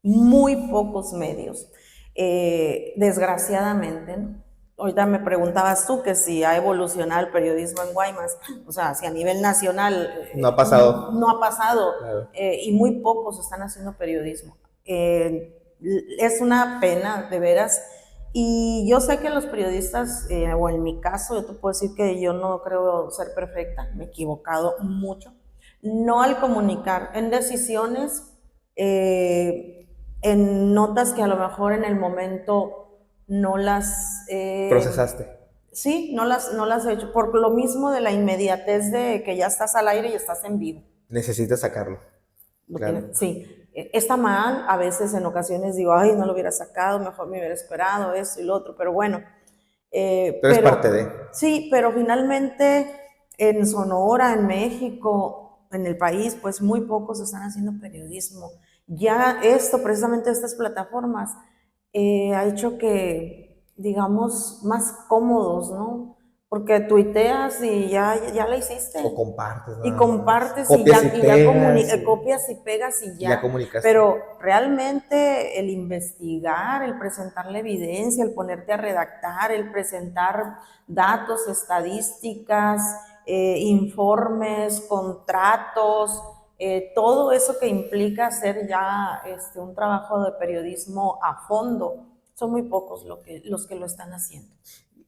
Muy pocos medios. Desgraciadamente, ¿no? Ahorita me preguntabas tú que si ha evolucionado el periodismo en Guaymas, o sea, si a nivel nacional
no ha pasado.
No ha pasado,
claro.
Y muy pocos están haciendo periodismo. Es una pena, de veras. Y yo sé que los periodistas, o en mi caso, yo te puedo decir que yo no creo ser perfecta, me he equivocado mucho, no al comunicar, en decisiones, en notas que a lo mejor en el momento no las...
procesaste.
Sí, no las he hecho, por lo mismo de la inmediatez de que ya estás al aire y estás en vivo.
Necesitas sacarlo.
Claro. Sí, está mal, a veces en ocasiones digo, ay, no lo hubiera sacado, mejor me hubiera esperado esto y lo otro, pero bueno.
Pero es parte de...
Sí, pero finalmente en Sonora, en México, en el país, pues muy pocos están haciendo periodismo. Ya esto, precisamente estas plataformas, ha hecho que, digamos, más cómodos, ¿no? Porque tuiteas y ya la hiciste.
O compartes.
Y compartes
y ya
copias y pegas y ya.
Ya comunicaste.
Pero realmente el investigar, el presentar la evidencia, el ponerte a redactar, el presentar datos, estadísticas, informes, contratos, todo eso que implica hacer ya un trabajo de periodismo a fondo, son muy pocos los que lo están haciendo.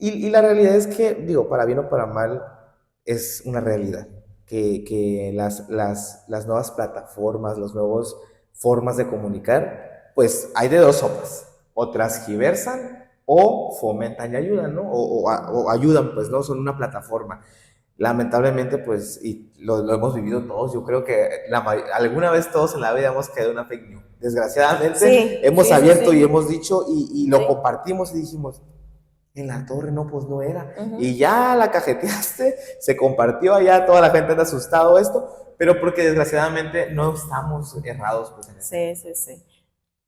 Y la realidad es que, digo, para bien o para mal, es una realidad. Que las nuevas plataformas, las nuevas formas de comunicar, pues hay de dos sopas. O transgiversan o fomentan y ayudan, ¿no? O ayudan, pues, ¿no? Son una plataforma. Lamentablemente, pues, y lo hemos vivido todos, yo creo que alguna vez todos en la vida hemos caído en una fake news. Desgraciadamente, hemos abierto y hemos dicho y lo compartimos y dijimos, en la torre, no, pues no era. Y ya la cajeteaste, se compartió, allá toda la gente anda asustado esto, pero porque desgraciadamente no estamos errados. Pues, en
Sí.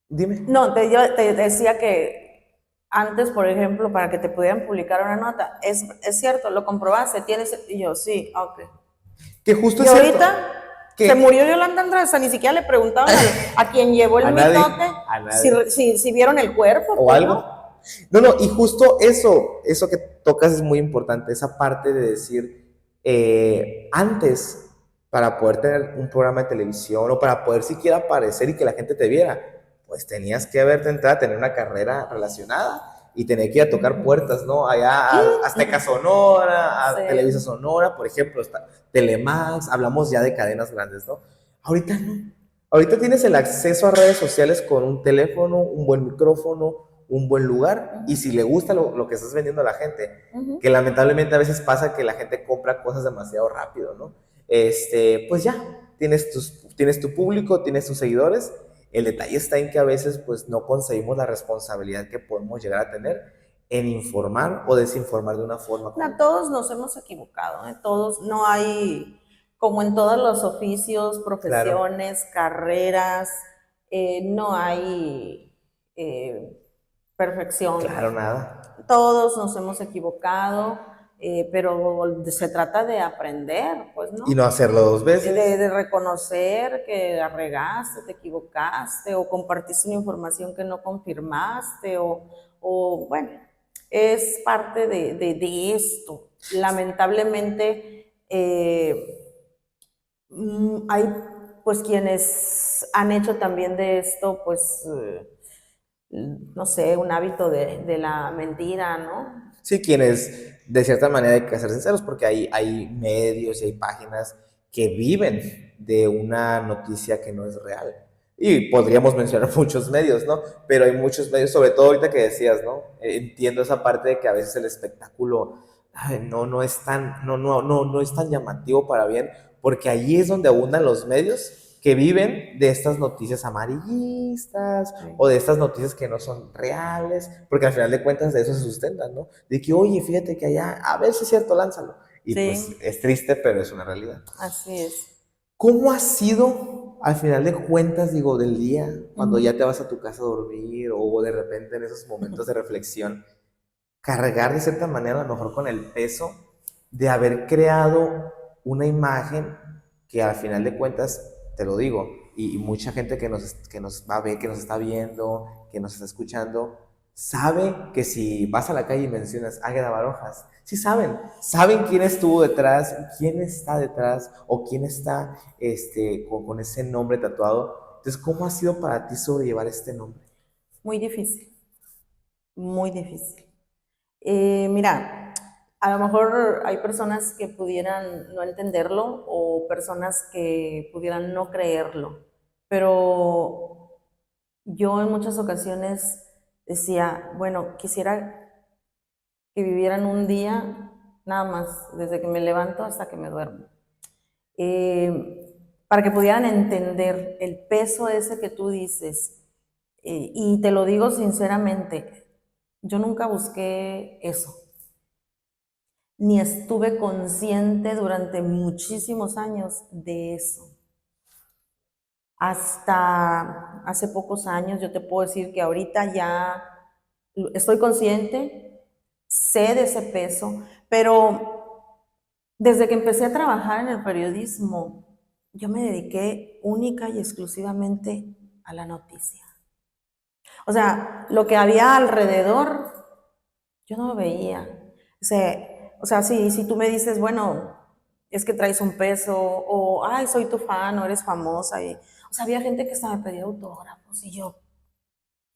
Dime.
No, yo te decía que antes, por ejemplo, para que te pudieran publicar una nota, es cierto, lo comprobaste, tienes, y yo, sí, ok.
Que justo
y es ahorita cierto, que se murió Yolanda Andrade, o sea, ni siquiera le preguntaban a quien llevó el mitote si vieron el cuerpo.
O pues, algo. No, y justo eso que tocas es muy importante, esa parte de decir, antes, para poder tener un programa de televisión o para poder siquiera aparecer y que la gente te viera, pues tenías que haberte entrado a tener una carrera relacionada y tener que ir a tocar puertas, ¿no? Allá a Azteca Sonora, a Televisa Sonora, por ejemplo, hasta Telemax, hablamos ya de cadenas grandes, ¿no? Ahorita no. Ahorita tienes el acceso a redes sociales con un teléfono, un buen micrófono, un buen lugar, y si le gusta lo que estás vendiendo a la gente, que lamentablemente a veces pasa que la gente compra cosas demasiado rápido, ¿no? Pues ya, tienes tu público, tienes tus seguidores. El detalle está en que a veces pues no conseguimos la responsabilidad que podemos llegar a tener en informar o desinformar de una forma.
No, todos nos hemos equivocado, ¿eh? Todos, no hay, como en todos los oficios, profesiones, carreras, no hay perfección.
Claro, nada.
Todos nos hemos equivocado, pero se trata de aprender, pues, ¿no?
Y no hacerlo dos veces.
De reconocer que la regaste, te equivocaste, o compartiste una información que no confirmaste, o bueno, es parte de esto. Lamentablemente, hay pues quienes han hecho también de esto, pues, no sé, un hábito de la mentira, ¿no?
Sí, quienes de cierta manera hay que ser sinceros porque hay medios y hay páginas que viven de una noticia que no es real. Y podríamos mencionar muchos medios, ¿no? Pero hay muchos medios, sobre todo ahorita que decías, ¿no? Entiendo esa parte de que a veces el espectáculo no es tan, no es tan llamativo para bien, porque ahí es donde abundan los medios que viven de estas noticias amarillistas o de estas noticias que no son reales, porque al final de cuentas de eso se sustentan, ¿no? De que, oye, fíjate que allá, a ver si es cierto, lánzalo. Y pues
Sí,
es triste, pero es una realidad.
así es.
¿Cómo ha sido al final de cuentas, digo, del día, cuando
Ujú.
ya te vas a tu casa a dormir o de repente en esos momentos de reflexión, cargar de cierta manera a lo mejor con el peso de haber creado una imagen que al final de cuentas, te lo digo, y mucha gente que nos va a ver, que nos está viendo, que nos está escuchando, sabe que si vas a la calle y mencionas Águeda Barojas, sí saben quién estuvo detrás, quién está detrás o quién está con ese nombre tatuado. Entonces, ¿cómo ha sido para ti sobrellevar este nombre?
Muy difícil, muy difícil. Mira, a lo mejor hay personas que pudieran no entenderlo o personas que pudieran no creerlo, pero yo en muchas ocasiones decía, bueno, quisiera que vivieran un día nada más, desde que me levanto hasta que me duermo, para que pudieran entender el peso ese que tú dices. Y te lo digo sinceramente, yo nunca busqué eso, ni estuve consciente durante muchísimos años de eso. Hasta hace pocos años yo te puedo decir que ahorita ya estoy consciente, sé de ese peso, pero desde que empecé a trabajar en el periodismo, yo me dediqué única y exclusivamente a la noticia. O sea, lo que había alrededor, yo no lo veía. O sea, si tú me dices, bueno, es que traes un peso, o, ay, soy tu fan, o eres famosa. O sea, había gente que hasta me pedía autógrafos y yo,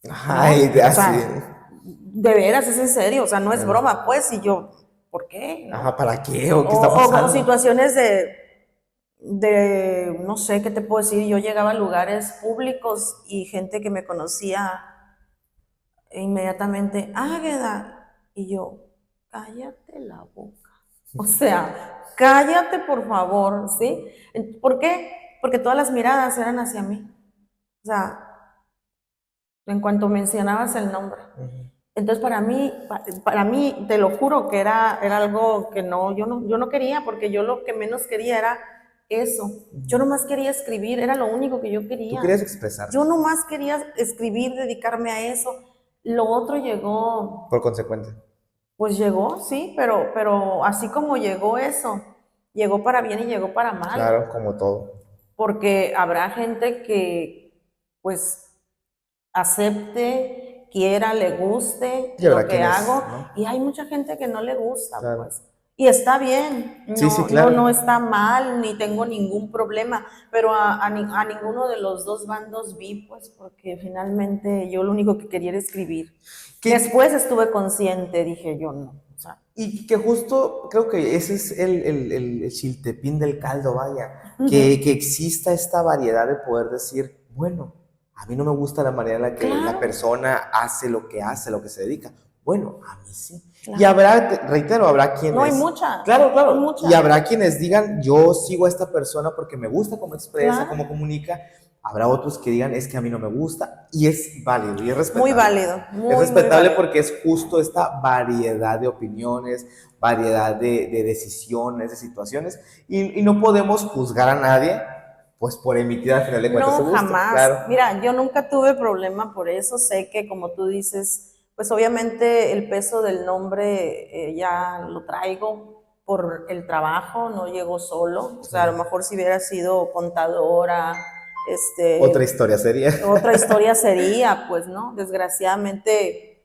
Ay,
no, o
así.
sea, de veras, es en serio, o sea, no es
Claro.
broma, pues, y yo, ¿por qué?
Ajá,
¿No?
¿para qué? ¿O qué
O,
está
o
pasando?
situaciones no sé qué te puedo decir, yo llegaba a lugares públicos y gente que me conocía inmediatamente, Águeda, y yo, cállate la boca. O sea, cállate por favor, ¿sí? ¿Por qué? Porque todas las miradas eran hacia mí. O sea, en cuanto mencionabas el nombre. Entonces para mí, te lo juro que era algo que yo no quería, porque yo lo que menos quería era eso. Yo nomás quería escribir, era lo único que yo
Tú
quería.
querías
Yo
expresarte,
nomás quería escribir, dedicarme a eso. Lo otro
por
llegó,
consecuente.
pues llegó, sí, pero así como llegó eso, llegó para bien y llegó para mal,
Claro, como todo.
porque habrá gente que, pues, acepte, quiera, le guste
Y
lo
habrá
que
quienes,
hago,
¿no?
y hay mucha gente que no le gusta,
Claro.
pues. Y está bien,
Sí, sí,
no
claro.
está mal, ni tengo ningún problema, pero a ninguno de los dos bandos vi, pues, porque finalmente yo lo único que quería era escribir.
Que,
Después estuve consciente, dije yo no, o sea,
y que justo creo que ese es el chiltepín del caldo, vaya. Que exista esta variedad de poder decir, bueno, a mí no me gusta la manera en la que la
claro,
persona hace, lo que se dedica. Bueno, a mí sí. Y
claro.
habrá, reitero, habrá
No hay
quienes,
mucha,
claro,
hay
claro, y
mucha,
habrá quienes digan, yo sigo a esta persona porque me gusta cómo expresa,
claro.
cómo comunica. Habrá otros que digan, es que a mí no me gusta, y es válido y es
Muy
respetable.
válido,
Es
muy
respetable
válido.
porque es justo esta variedad de opiniones, variedad de decisiones, de situaciones, y no podemos juzgar a nadie, pues por emitir al final de cuentas
No,
su gusto,
jamás.
claro.
Mira, yo nunca tuve problema por eso. Sé que, como tú dices, pues obviamente el peso del nombre ya lo traigo por el trabajo, no llegó solo. O sea, a lo
Sí.
mejor si hubiera sido contadora,
Otra historia sería.
otra historia sería, pues, ¿no? Desgraciadamente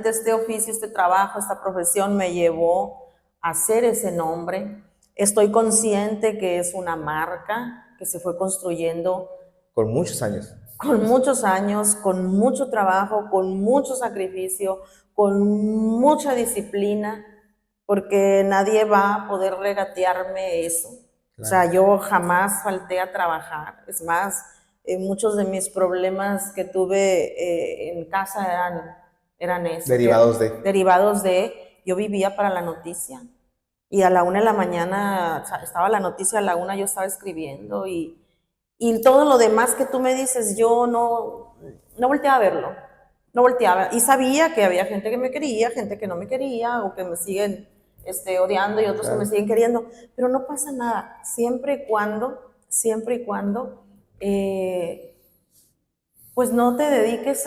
este oficio, este trabajo, esta profesión me llevó a hacer ese nombre. Estoy consciente que es una marca que se fue construyendo
Con muchos años.
con muchos años, con mucho trabajo, con mucho sacrificio, con mucha disciplina, porque nadie va a poder regatearme eso. O sea, yo jamás falté a trabajar. Es más, muchos de mis problemas que tuve en casa eran eso. Derivados de, yo vivía para la noticia. Y a la 1 de la mañana, o sea, estaba la noticia, a la 1 yo estaba escribiendo y todo lo demás que tú me dices, yo no volteaba a verlo, no volteaba. Y sabía que había gente que me quería, gente que no me quería, o que me siguen odiando y otros que me siguen queriendo, pero no pasa nada, siempre y cuando, pues no te dediques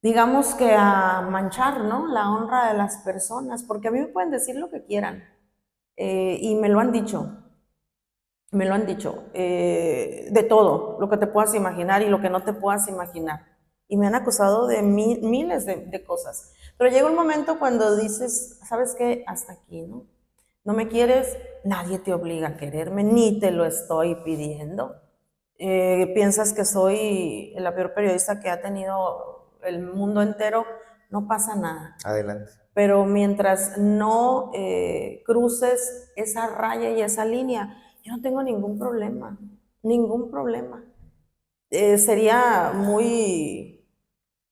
digamos que a manchar, ¿no? La honra de las personas, porque a mí me pueden decir lo que quieran, y me lo han dicho, de todo, lo que te puedas imaginar y lo que no te puedas imaginar. Y me han acusado de miles de cosas. Pero llega un momento cuando dices, ¿sabes qué? Hasta aquí, ¿no? No me quieres, nadie te obliga a quererme, ni te lo estoy pidiendo. Piensas que soy la peor periodista que ha tenido el mundo entero, no pasa nada.
Adelante.
Pero mientras no cruces esa raya y esa línea, yo no tengo ningún problema, ningún problema. Sería muy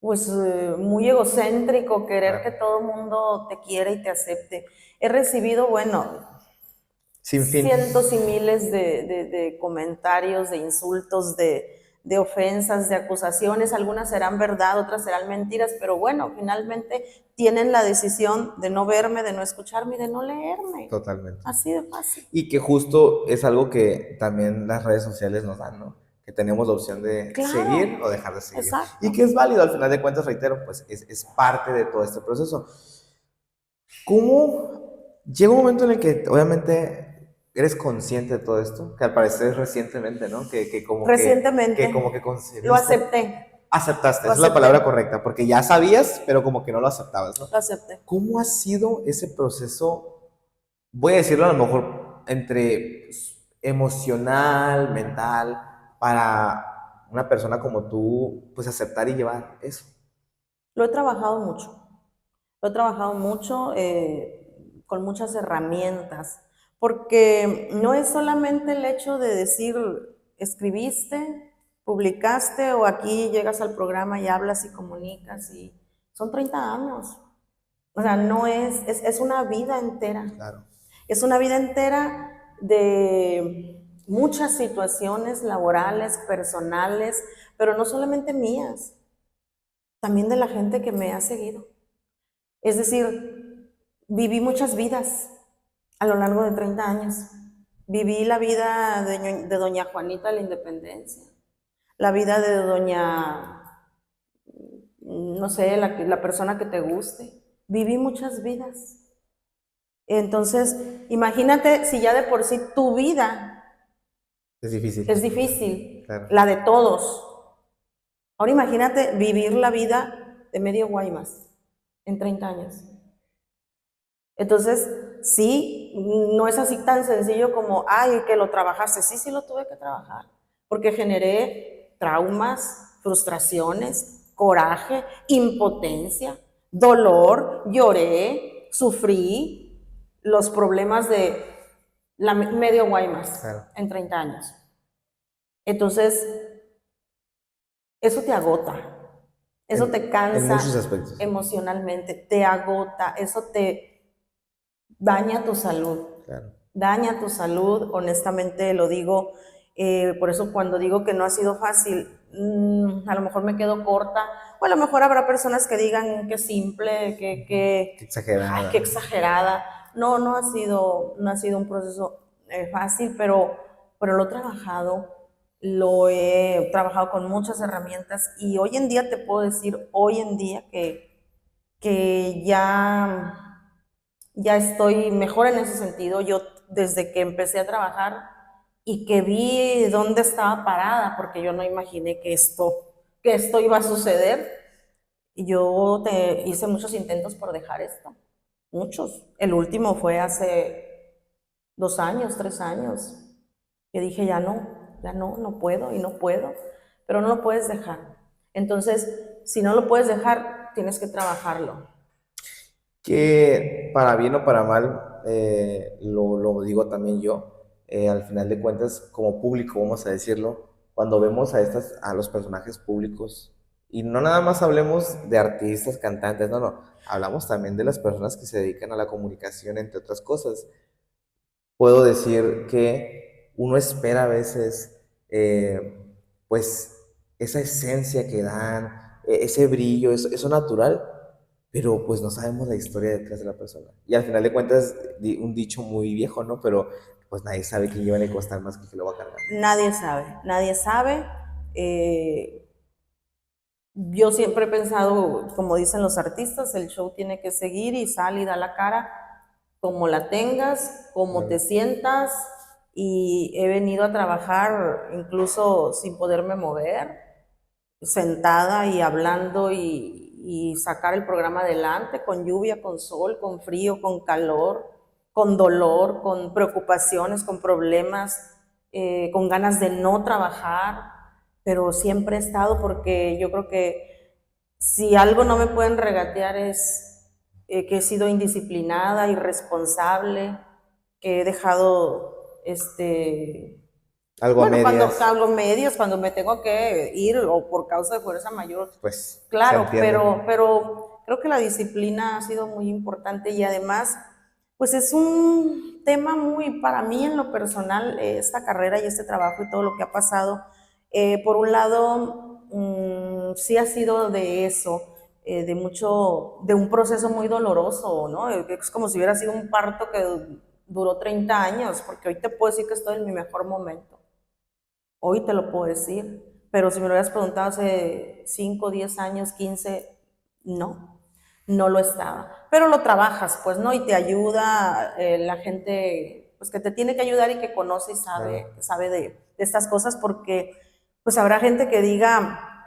egocéntrico querer que todo el mundo te quiera y te acepte. He recibido, bueno,
Sin fin.
cientos y miles de comentarios, de insultos, de ofensas, de acusaciones. Algunas serán verdad, otras serán mentiras, pero bueno, finalmente tienen la decisión de no verme, de no escucharme y de no leerme.
Totalmente.
Así de fácil.
Y que justo es algo que también las redes sociales nos dan, ¿no? Que tenemos la opción de seguir o dejar de seguir.
Exacto.
Y que es válido, al final de cuentas, reitero, pues es parte de todo este proceso. ¿Cómo llega un momento en el que obviamente eres consciente de todo esto? Que al parecer es recientemente, ¿no?
Recientemente.
Que como que concebiste.
Lo acepté.
Aceptaste, esa es la palabra correcta, porque ya sabías, pero como que no lo aceptabas, ¿no?
Lo acepté.
¿Cómo ha sido ese proceso? Voy a decirlo a lo mejor entre emocional, mental, para una persona como tú, pues aceptar y llevar eso.
Lo he trabajado mucho. Lo he trabajado mucho con muchas herramientas, porque no es solamente el hecho de decir, escribiste, publicaste o aquí llegas al programa y hablas y comunicas y son 30 años. O sea, no es una vida entera.
Claro.
Es una vida entera de muchas situaciones laborales, personales, pero no solamente mías, también de la gente que me ha seguido. Es decir, viví muchas vidas a lo largo de 30 años. Viví la vida de doña Juanita de la Independencia, la vida de doña, no sé, la persona que te guste. Viví muchas vidas. Entonces, imagínate si ya de por sí tu vida
es difícil,
claro. La de todos. Ahora imagínate vivir la vida de medio Guaymas en 30 años. Entonces, sí, no es así tan sencillo como, ay, que lo trabajaste. Sí, lo tuve que trabajar, porque generé traumas, frustraciones, coraje, impotencia, dolor, lloré, sufrí los problemas de medio Guaymas en 30 años. Entonces, eso te agota, eso te cansa
en muchos aspectos.
Emocionalmente, te agota, eso te daña tu salud.
Claro.
Daña tu salud, honestamente lo digo. Por eso cuando digo que no ha sido fácil, a lo mejor me quedo corta, o a lo mejor habrá personas que digan que simple, que
exagerada.
Ay, qué exagerada. No ha sido un proceso fácil, pero lo he trabajado, lo he trabajado con muchas herramientas y hoy en día te puedo decir, que ya estoy mejor en ese sentido. Yo desde que empecé a trabajar y que vi dónde estaba parada, porque yo no imaginé que esto iba a suceder, yo hice muchos intentos por dejar esto, muchos. El último fue hace 2 años, 3 años, que dije ya no puedo y no puedo, pero no lo puedes dejar. Entonces, si no lo puedes dejar, tienes que trabajarlo.
Que para bien o para mal, lo digo también yo, al final de cuentas, como público, vamos a decirlo, cuando vemos a los personajes públicos, y no nada más hablemos de artistas, cantantes, no, no, hablamos también de las personas que se dedican a la comunicación, entre otras cosas. Puedo decir que uno espera a veces, pues, esa esencia que dan, ese brillo, eso natural, pero pues no sabemos la historia detrás de la persona. Y al final de cuentas, un dicho muy viejo, ¿no? Pero pues nadie sabe quién lleva a costar más que lo va cargando.
Nadie sabe, nadie sabe. Yo siempre he pensado, como dicen los artistas, el show tiene que seguir y sal y da la cara como la tengas, como te sientas, y he venido a trabajar incluso sin poderme mover, sentada y hablando y sacar el programa adelante, con lluvia, con sol, con frío, con calor, con dolor, con preocupaciones, con problemas, con ganas de no trabajar, pero siempre he estado, porque yo creo que si algo no me pueden regatear es que he sido indisciplinada, irresponsable, que he dejado
Algo a
bueno, cuando
medias,
hablo medios, cuando me tengo que ir o por causa de fuerza mayor,
pues se
claro,
entiende.
pero creo que la disciplina ha sido muy importante, y además, pues es un tema muy, para mí en lo personal, esta carrera y este trabajo y todo lo que ha pasado, por un lado, sí ha sido de eso, de un proceso muy doloroso, ¿no? Es como si hubiera sido un parto que duró 30 años, porque hoy te puedo decir que estoy en mi mejor momento. Hoy te lo puedo decir, pero si me lo hubieras preguntado hace 5, 10 años, 15, no, no lo estaba. Pero lo trabajas, pues, ¿no? Y te ayuda la gente, pues, que te tiene que ayudar y que conoce y sabe de estas cosas, porque, pues, habrá gente que diga,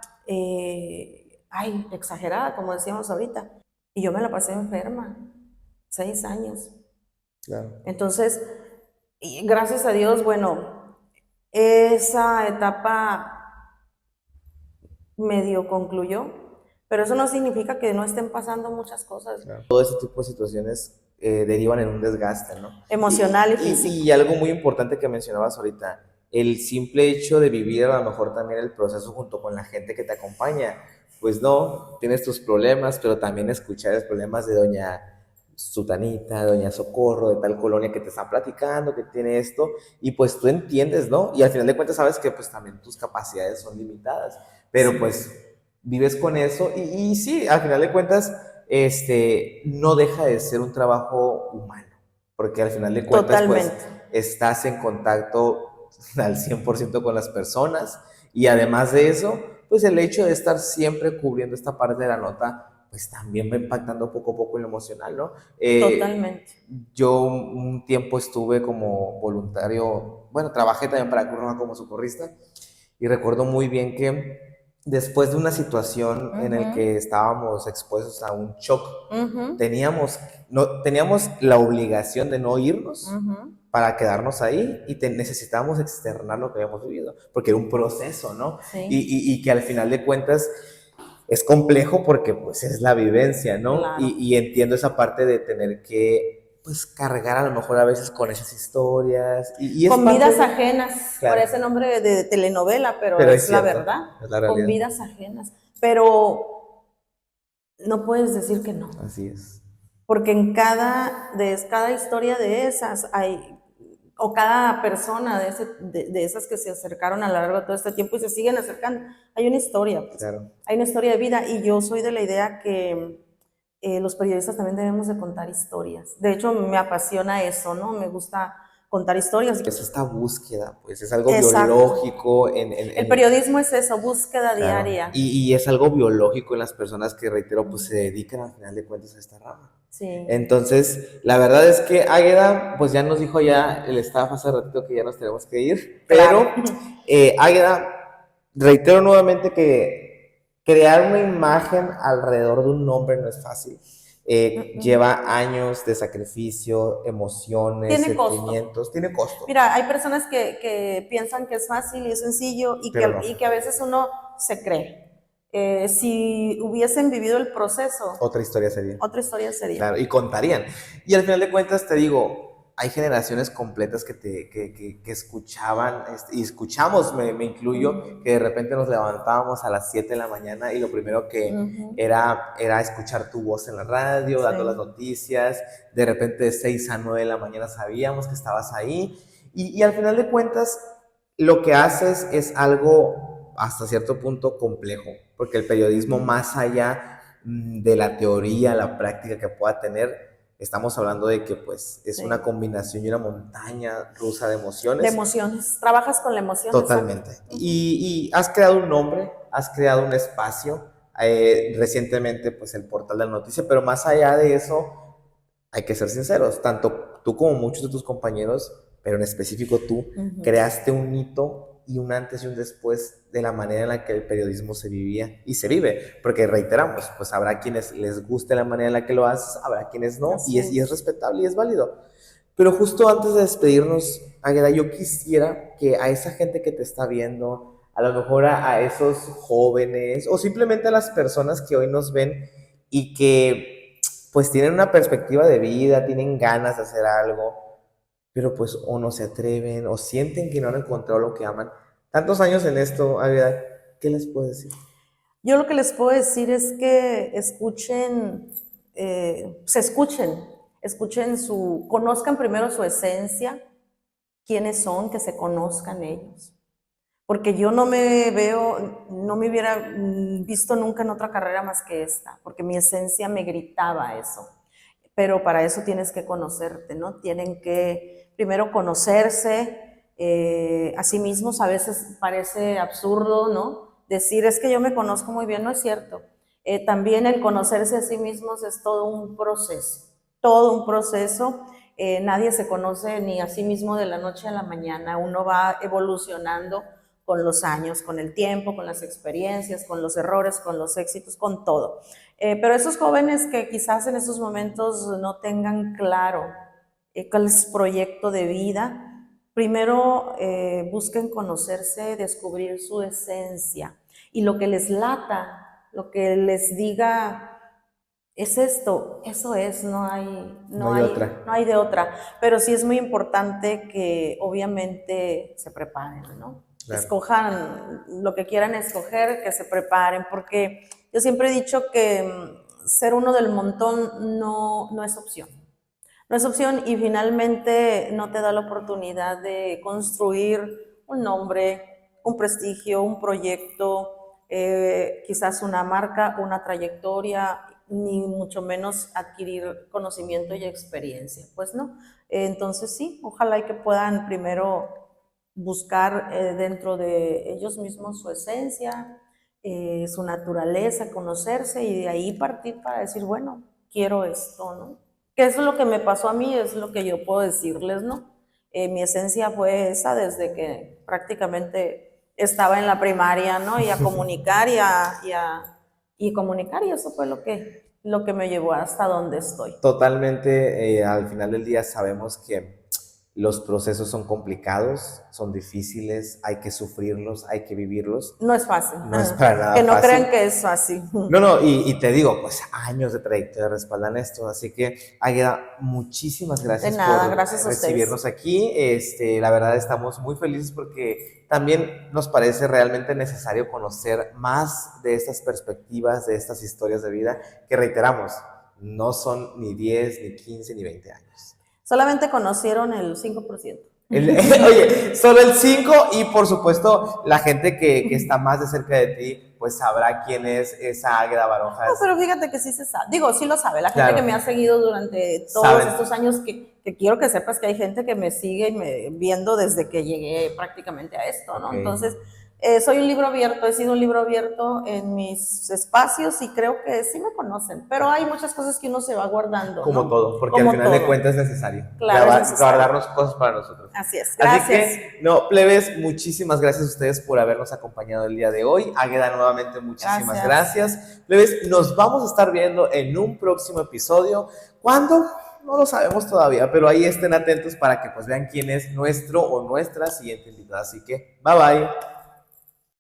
ay, exagerada, como decíamos ahorita, y yo me la pasé enferma, 6 años.
Claro.
Entonces, y gracias a Dios, bueno, esa etapa medio concluyó, pero eso no significa que no estén pasando muchas cosas.
Claro. Todo ese tipo de situaciones derivan en un desgaste, ¿no?
Emocional y físico.
Y algo muy importante que mencionabas ahorita, el simple hecho de vivir a lo mejor también el proceso junto con la gente que te acompaña, pues no, tienes tus problemas, pero también escuchar los problemas de doña Sutanita, doña Socorro, de tal colonia que te está platicando, que tiene esto, y pues tú entiendes, ¿no? Y al final de cuentas sabes que pues también tus capacidades son limitadas, pero pues vives con eso y sí, al final de cuentas, no deja de ser un trabajo humano, porque al final de cuentas, pues,
Totalmente.
estás en contacto al 100% con las personas y además de eso, pues el hecho de estar siempre cubriendo esta parte de la nota, pues también va impactando poco a poco en lo emocional, ¿no?
Totalmente.
Yo un tiempo estuve como voluntario, bueno, trabajé también para Cruz Roja como socorrista y recuerdo muy bien que después de una situación en la que estábamos expuestos a un shock, teníamos, no, teníamos la obligación de no irnos para quedarnos ahí y necesitábamos externar lo que habíamos vivido, porque era un proceso, ¿no?
Sí.
Y que al final de cuentas es complejo porque pues es la vivencia, ¿no?
Claro.
Y entiendo esa parte de tener que pues cargar a lo mejor a veces con esas historias. Y es
con
parte
vidas
de...
ajenas,
Claro.
por ese nombre de telenovela, pero
Pero
es la
cierto,
verdad,
es la
con
realidad.
vidas ajenas. Pero no puedes decir que no,
Así es.
porque en cada historia de esas hay, o cada persona de esas que se acercaron a lo largo de todo este tiempo y se siguen acercando, hay una historia, pues,
Claro.
hay una historia de vida, y yo soy de la idea que los periodistas también debemos de contar historias. De hecho, me apasiona eso, ¿no? Me gusta contar historias.
Es esta búsqueda, pues es algo
Exacto.
biológico
El periodismo es eso, búsqueda
claro.
diaria.
Y es algo biológico en las personas que, reitero, pues se dedican al final de cuentas a esta rama.
Sí.
Entonces, la verdad es que Águeda, pues ya nos dijo ya el staff hace ratito que ya nos tenemos que ir,
Claro.
pero Águeda, reitero nuevamente que crear una imagen alrededor de un nombre no es fácil. Lleva años de sacrificio, emociones,
Tiene
sentimientos,
costo.
Tiene costo.
Mira, hay personas que piensan que es fácil y es sencillo y
Pero no.
que a veces uno se cree. Si hubiesen vivido el proceso,
Otra historia sería.
otra historia sería.
Claro, y contarían. Y al final de cuentas, te digo, hay generaciones completas que escuchaban, y escuchamos, me incluyo, que de repente nos levantábamos a las 7 de la mañana y lo primero que era escuchar tu voz en la radio, dando las noticias. De repente de 6 a 9 de la mañana sabíamos que estabas ahí. Y al final de cuentas, lo que haces es algo hasta cierto punto complejo, porque el periodismo, más allá de la teoría, la práctica que pueda tener, estamos hablando de que pues es una combinación y una montaña rusa de emociones.
De emociones, trabajas con la emoción.
Totalmente. Y has creado un nombre, has creado un espacio, recientemente pues el portal de la noticia, pero más allá de eso, hay que ser sinceros, tanto tú como muchos de tus compañeros, pero en específico tú, creaste un hito y un antes y un después de la manera en la que el periodismo se vivía y se vive, porque reiteramos, pues habrá quienes les guste la manera en la que lo haces, habrá quienes no, y es respetable y es válido. Pero justo antes de despedirnos, Águeda, yo quisiera que a esa gente que te está viendo, a lo mejor a esos jóvenes o simplemente a las personas que hoy nos ven y que pues tienen una perspectiva de vida, tienen ganas de hacer algo, pero pues o no se atreven o sienten que no han encontrado lo que aman. Tantos años en esto, Águeda, ¿qué les puedes decir?
Yo lo que les puedo decir es que conozcan primero su esencia, quiénes son, que se conozcan ellos. Porque yo no me hubiera visto nunca en otra carrera más que esta, porque mi esencia me gritaba eso. Pero para eso tienes que conocerte, ¿no? Tienen que primero conocerse a sí mismos. A veces parece absurdo, ¿no? Decir, es que yo me conozco muy bien, no es cierto. También el conocerse a sí mismos es todo un proceso, nadie se conoce ni a sí mismo de la noche a la mañana. Uno va evolucionando con los años, con el tiempo, con las experiencias, con los errores, con los éxitos, con todo. Pero esos jóvenes que quizás en esos momentos no tengan claro cuál es su proyecto de vida, primero busquen conocerse, descubrir su esencia y lo que les lata, lo que les diga, es esto, eso es, no hay de otra. Pero sí es muy importante que obviamente se preparen, ¿no? Claro. Escojan lo que quieran escoger, que se preparen, porque yo siempre he dicho que ser uno del montón no es opción. No es opción y finalmente no te da la oportunidad de construir un nombre, un prestigio, un proyecto, quizás una marca, una trayectoria, ni mucho menos adquirir conocimiento y experiencia. Pues no. Entonces sí, ojalá y que puedan primero buscar dentro de ellos mismos su esencia, su naturaleza, conocerse y de ahí partir para decir, bueno, quiero esto, ¿no? Que eso es lo que me pasó a mí, es lo que yo puedo decirles, ¿no? Mi esencia fue esa desde que prácticamente estaba en la primaria, ¿no? Y a comunicar y comunicar, y eso fue lo que me llevó hasta donde estoy.
Totalmente, al final del día sabemos que los procesos son complicados, son difíciles, hay que sufrirlos, hay que vivirlos.
No es fácil.
No es para nada
que no
fácil.
crean que es fácil.
No, y te digo, pues años de trayectoria respaldan esto, así que Águeda, muchísimas gracias por
gracias
recibirnos aquí. La verdad estamos muy felices porque también nos parece realmente necesario conocer más de estas perspectivas, de estas historias de vida, que reiteramos, no son ni 10, ni 15, ni 20 años.
Solamente conocieron el 5%.
Oye, solo el 5 y por supuesto la gente que está más de cerca de ti, pues sabrá quién es esa Águeda Barojas.
No, pero fíjate que sí se sabe, digo, sí lo sabe, la gente que me ha seguido durante todos estos años, que quiero que sepas que hay gente que me sigue viendo desde que llegué prácticamente a esto, ¿no? Entonces, soy un libro abierto, he sido un libro abierto en mis espacios y creo que sí me conocen, pero hay muchas cosas que uno se va guardando,
como
¿no?
todo, porque al final de cuentas es necesario.
Claro, es necesario
guardarnos cosas para nosotros.
Así es, gracias.
Así que, plebes, muchísimas gracias a ustedes por habernos acompañado el día de hoy. Águeda, nuevamente, muchísimas gracias. Plebes, nos vamos a estar viendo en un próximo episodio. ¿Cuándo? No lo sabemos todavía, pero ahí estén atentos para que pues vean quién es nuestro o nuestra siguiente invitada. Así que, bye bye.